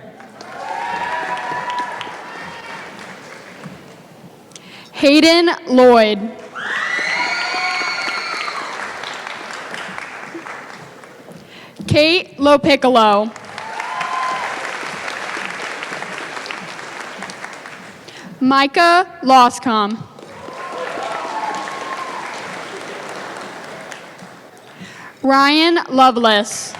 Hayden Lloyd. Kate Lopiccolo. Micah Loscom. Ryan Lovelace.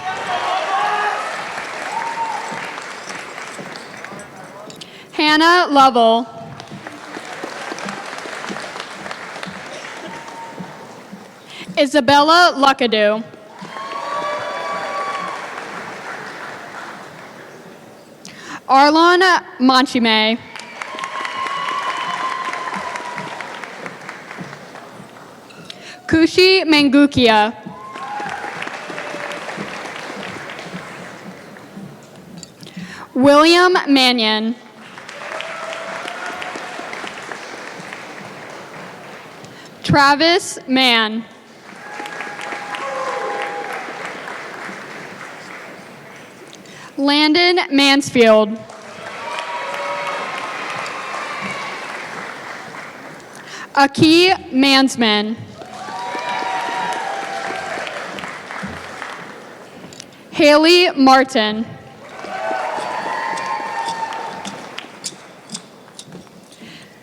Hannah Lovell. Isabella Luckadoo. Arlon Monchime. Kushi Mangukia. William Mannion. Travis Mann. Landon Mansfield. Aki Mansman. Haley Martin.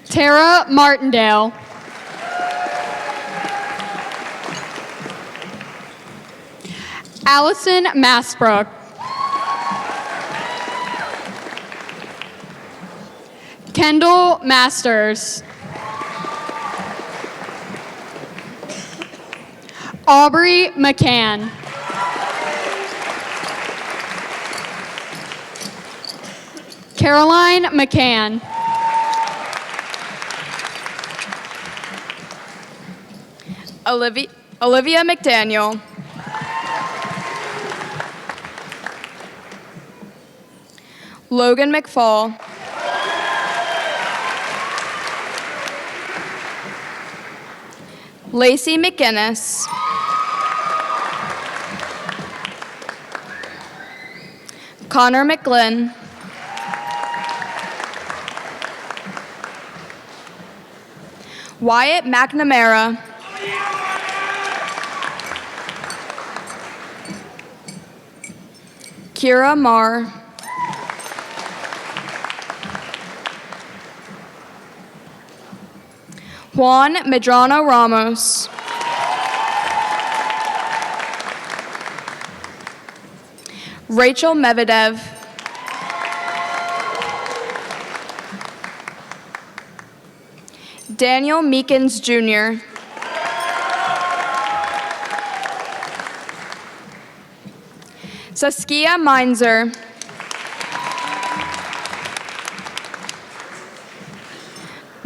Tara Martindale. Allison Massbrook. Kendall Masters. Aubrey McCann. Caroline McCann. Olivia McDaniel. Logan McFall. Lacey McGinnis. Connor McGlynn. Wyatt McNamara. Kira Marr. Juan Medrano Ramos. Rachel Medvedev. Daniel Meekins Jr. Saskia Meinzer.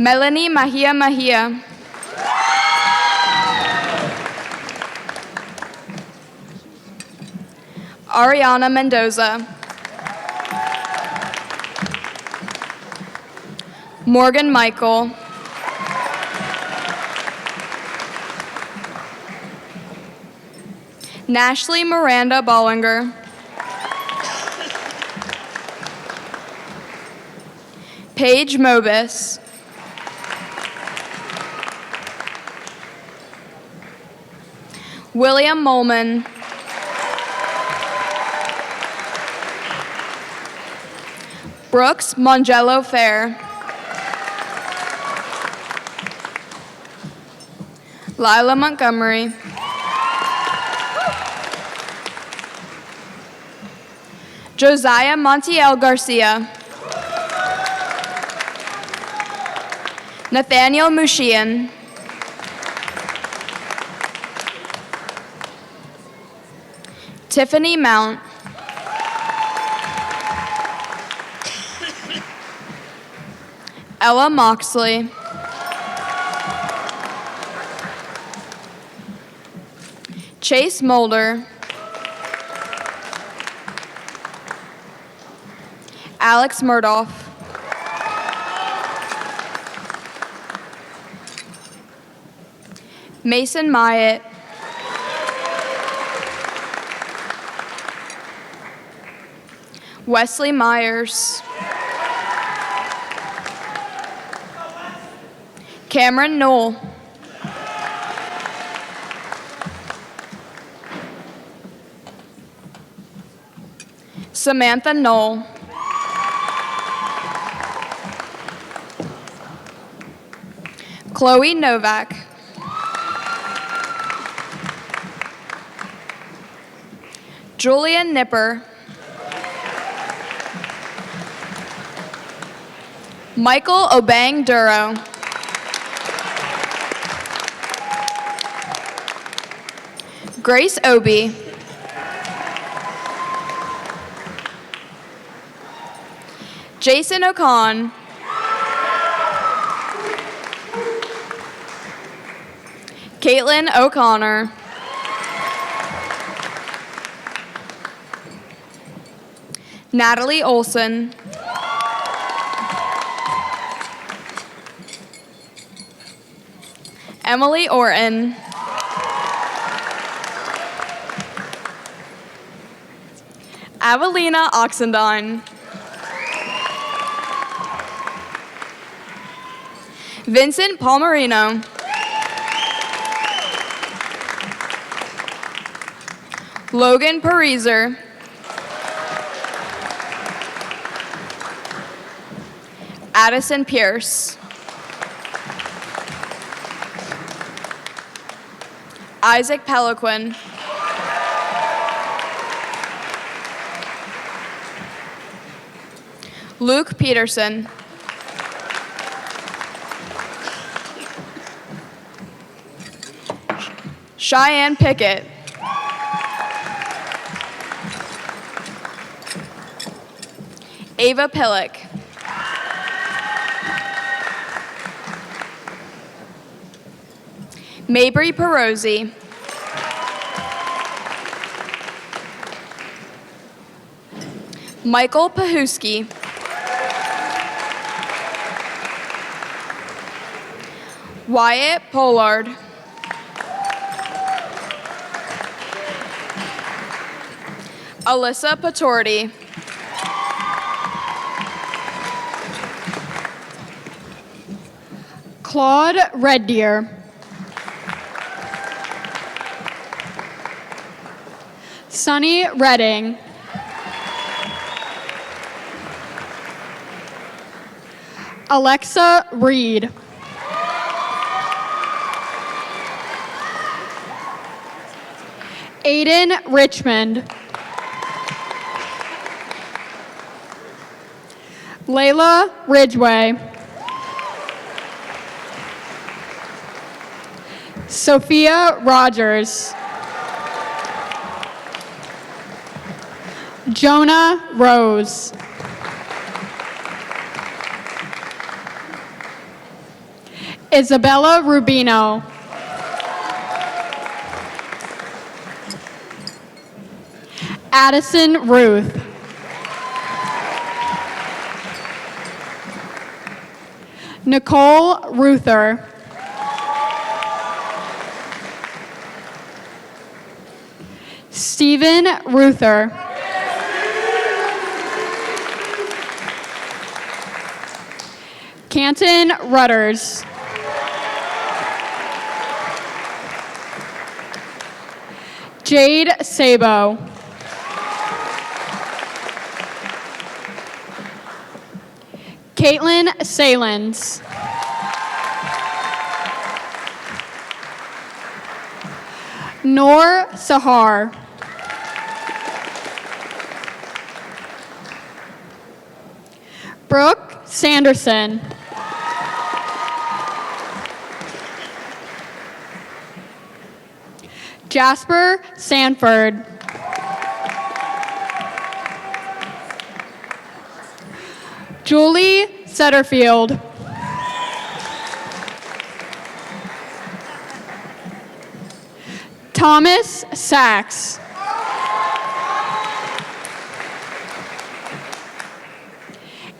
Melanie Mahia. Ariana Mendoza. Morgan Michael. Nashley Miranda Bollinger. Paige Mobus. William Molman. Brooks Mongello Fair. Lila Montgomery. Josiah Montiel Garcia. Nathaniel Mushian. Tiffany Mount. Ella Moxley. Chase Mulder. Alex Murdoff. Mason Myatt. Wesley Myers. Cameron Knoll. Samantha Knoll. Chloe Novak. Julian Nipper. Michael Obang Duro. Grace Obi. Jason O'Con. Caitlin O'Connor. Natalie Olson. Emily Orton. Avelina Oxendine. Vincent Palmerino. Logan Pariser. Addison Pierce. Isaac Peliquin. Luke Peterson. Cheyenne Pickett. Ava Pillock. Mabry Perosi. Michael Pahuski. Wyatt Pollard. Alyssa Patorti. Claude Red Deer. Sunny Redding. Alexa Reed. Aiden Richmond. Layla Ridgway. Sophia Rogers. Jonah Rose. Isabella Rubino. Addison Ruth. Nicole Ruther. Stephen Ruther. Canton Rudders. Jade Sabo. Caitlin Salins. Noor Sahar. Brooke Sanderson. Jasper Sanford. Julie Setterfield. Thomas Sachs.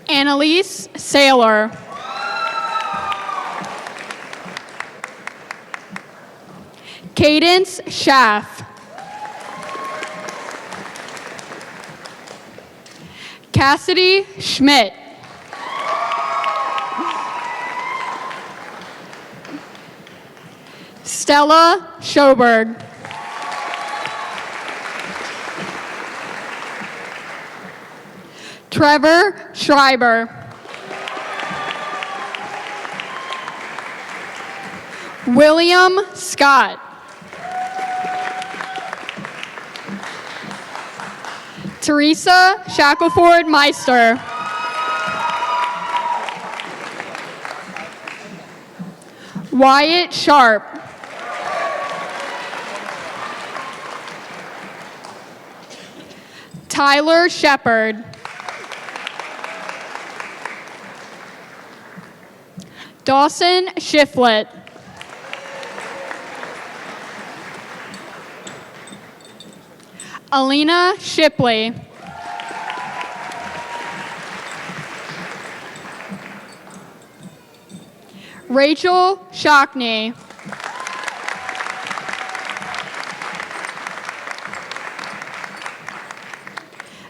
Annalise Saylor. Cadence Schaff. Cassidy Schmidt. Stella Schoberg. Trevor Schreiber. William Scott. Teresa Shackelford Meister. Wyatt Sharp. Tyler Shepard. Dawson Shiflett. Alina Shipley. Rachel Shockney.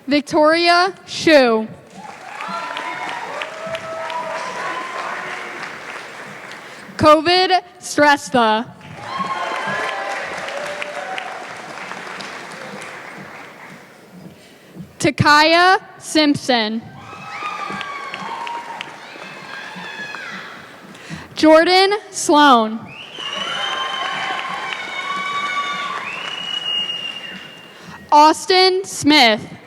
Victoria Shu. COVID Stresta. Takaya Simpson. Jordan Sloan. Austin Smith.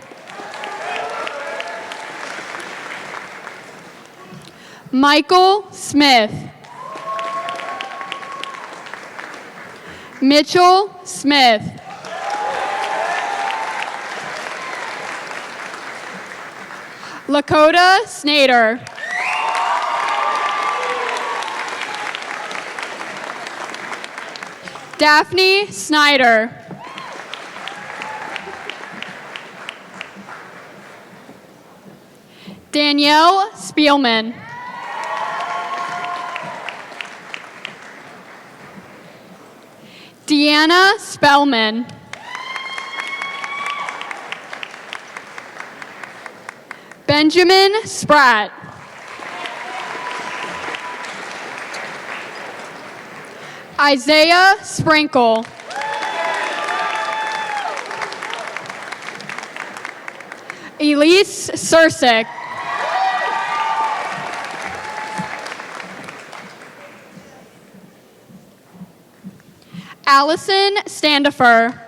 Michael Smith. Mitchell Smith. Lakota Snader. Daphne Snyder. Danielle Spielman. Deanna Spellman. Benjamin Spratt. Isaiah Sprinkle. Elise Sursick. Allison Standifer.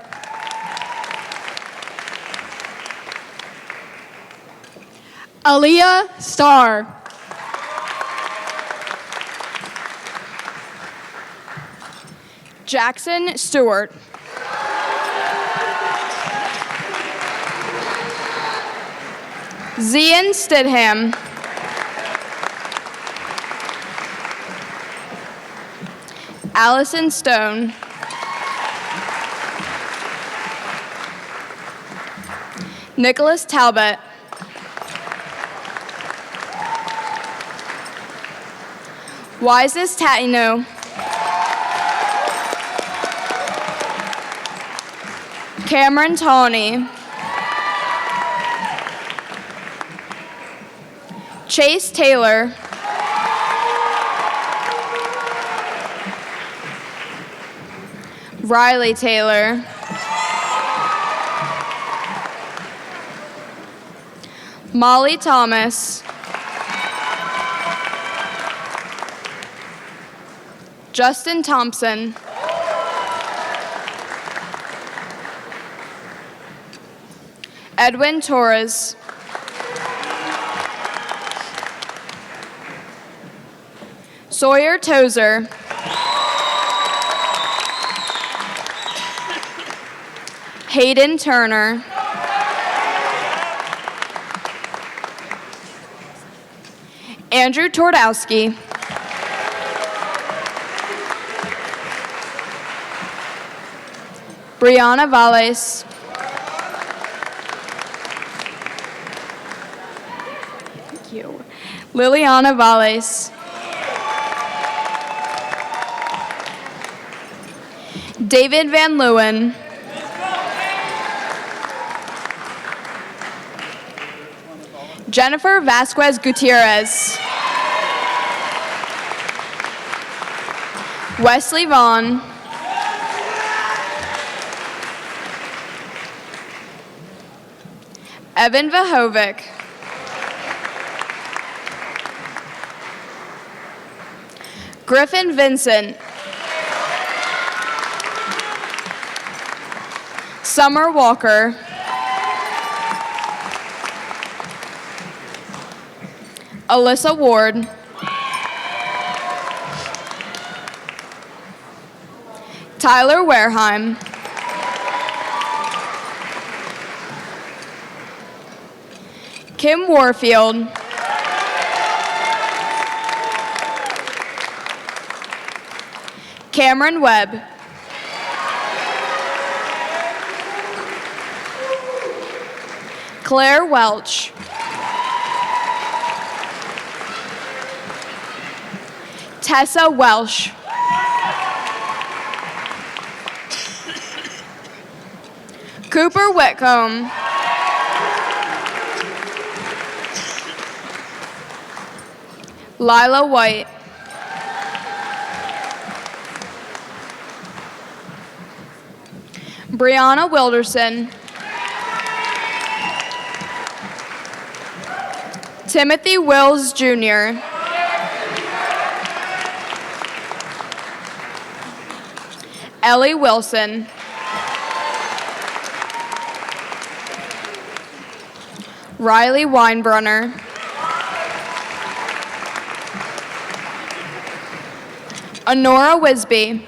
Aaliyah Starr. Jackson Stewart. Zian Stidham. Allison Stone. Nicholas Talbot. Wises Tatino. Cameron Tawney. Chase Taylor. Riley Taylor. Molly Thomas. Justin Thompson. Edwin Torres. Sawyer Tozer. Hayden Turner. Andrew Twardowski. Brianna Valles. Thank you. Liliana Valles. David Van Leeuwen. Jennifer Vasquez Gutierrez. Wesley Vaughn. Evan Vahovic. Griffin Vincent. Summer Walker. Alyssa Ward. Tyler Wareheim. Kim Warfield. Cameron Webb. Claire Welch. Tessa Welsh. Cooper Whitcomb. Lila White. Brianna Wilderson. Timothy Wills Jr. Ellie Wilson. Riley Weinbrunner. Honora Wisby.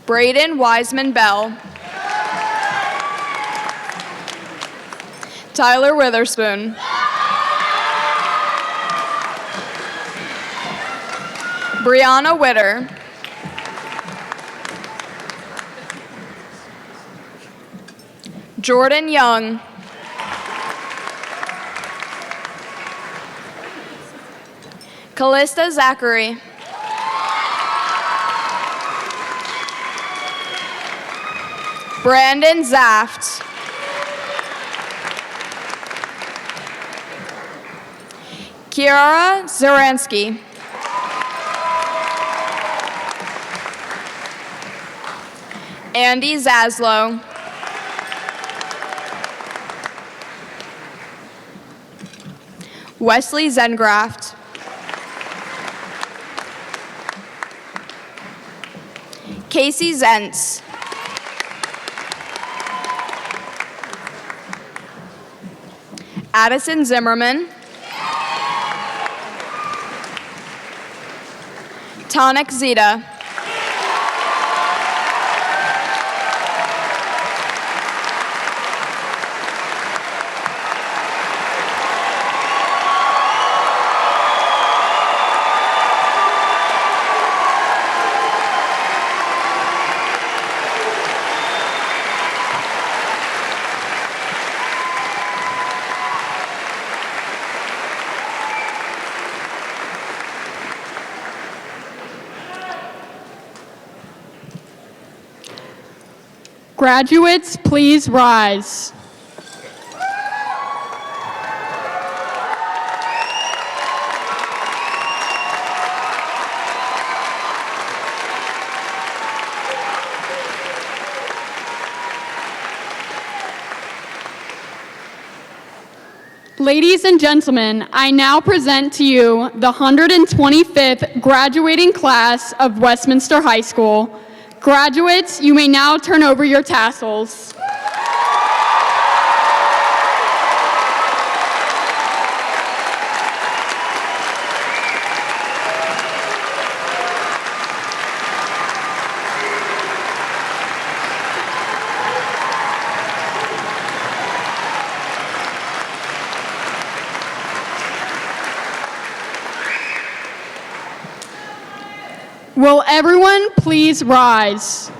Braden Wiseman Bell. Tyler Witherspoon. Brianna Witter. Jordan Young. Callista Zachary. Brandon Zaft. Kiara Zaransky. Andy Zaslow. Wesley Zengraft. Casey Zentz. Addison Zimmerman. Tonic Zeta. Graduates, please rise. Ladies and gentlemen, I now present to you the 125th graduating class of Westminster High School. Graduates, you may now turn over your tassels. Will everyone please rise?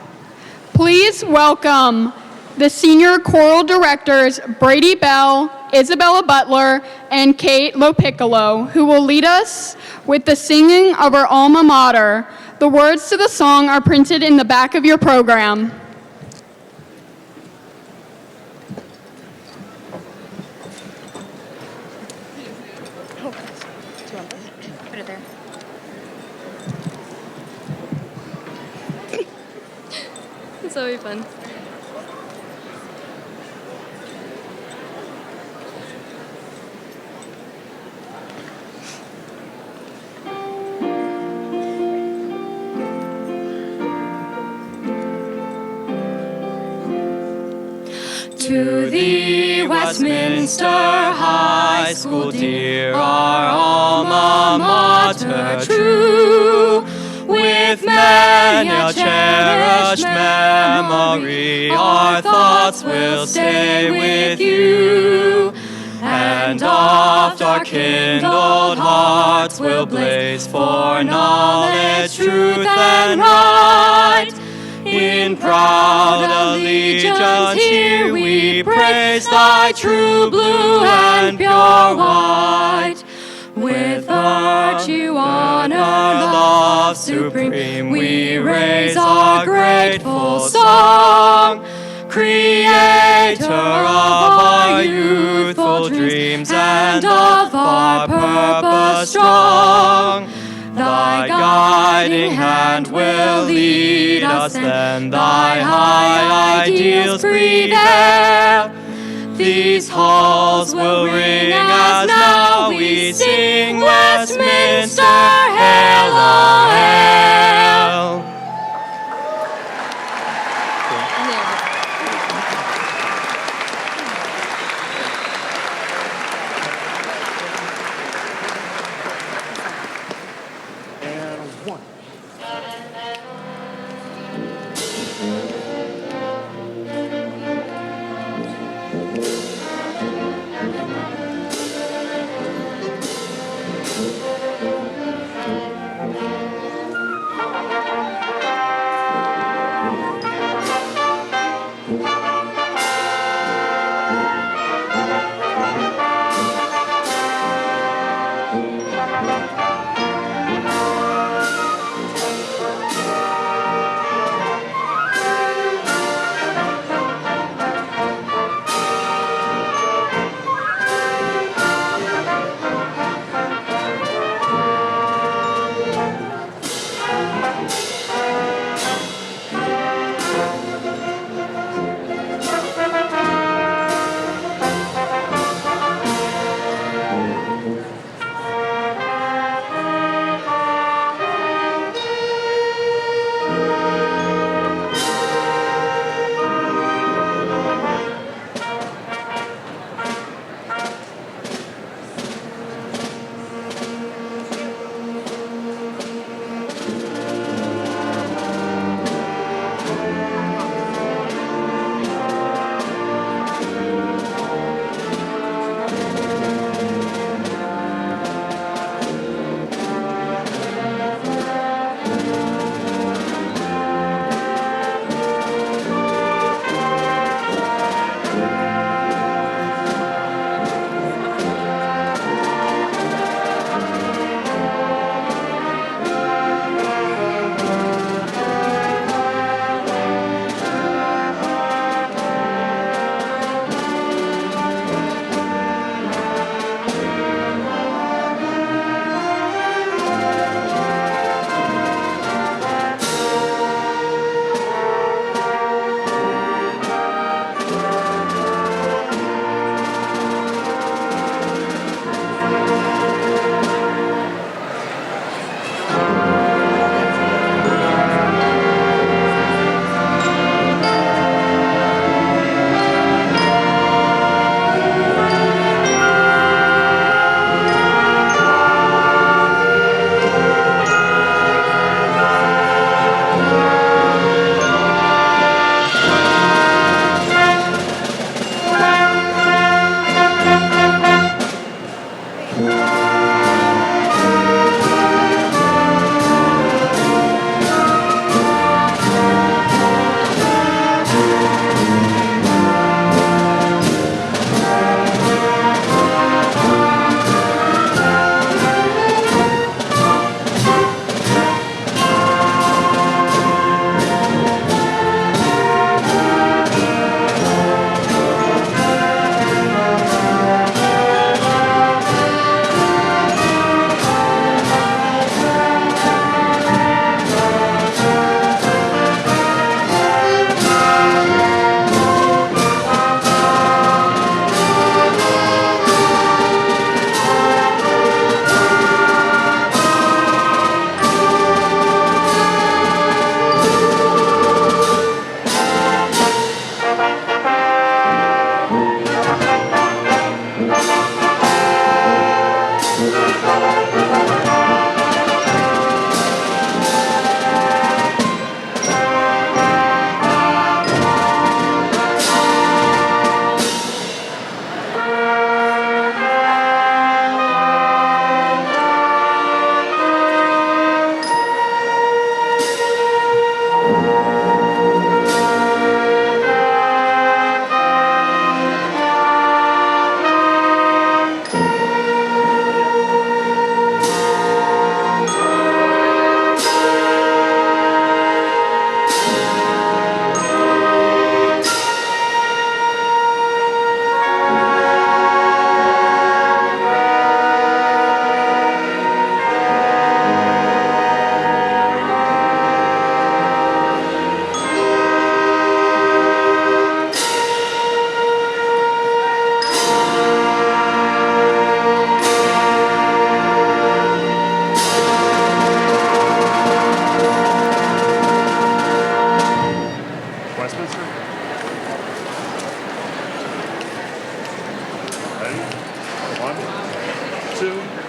Please welcome the senior choral directors Brady Bell, Isabella Butler, and Kate Lopiccolo, who will lead us with the singing of our alma mater. The words to the song are printed in the back of your program. This will be fun. To thee, Westminster High School, dear, our alma mater true. With many a cherished memory, our thoughts will stay with you. And oft our kindled hearts will blaze for knowledge, truth, and right. In proud allegiance here we praise thy true blue and pure white. With virtue, honor, love supreme, we raise our grateful song. Creator of our youthful dreams and of our purpose strong. Thy guiding hand will lead us then, thy high ideals prevail. These halls will ring as now we sing Westminster, hail, oh, hail. Ready? 1, 2,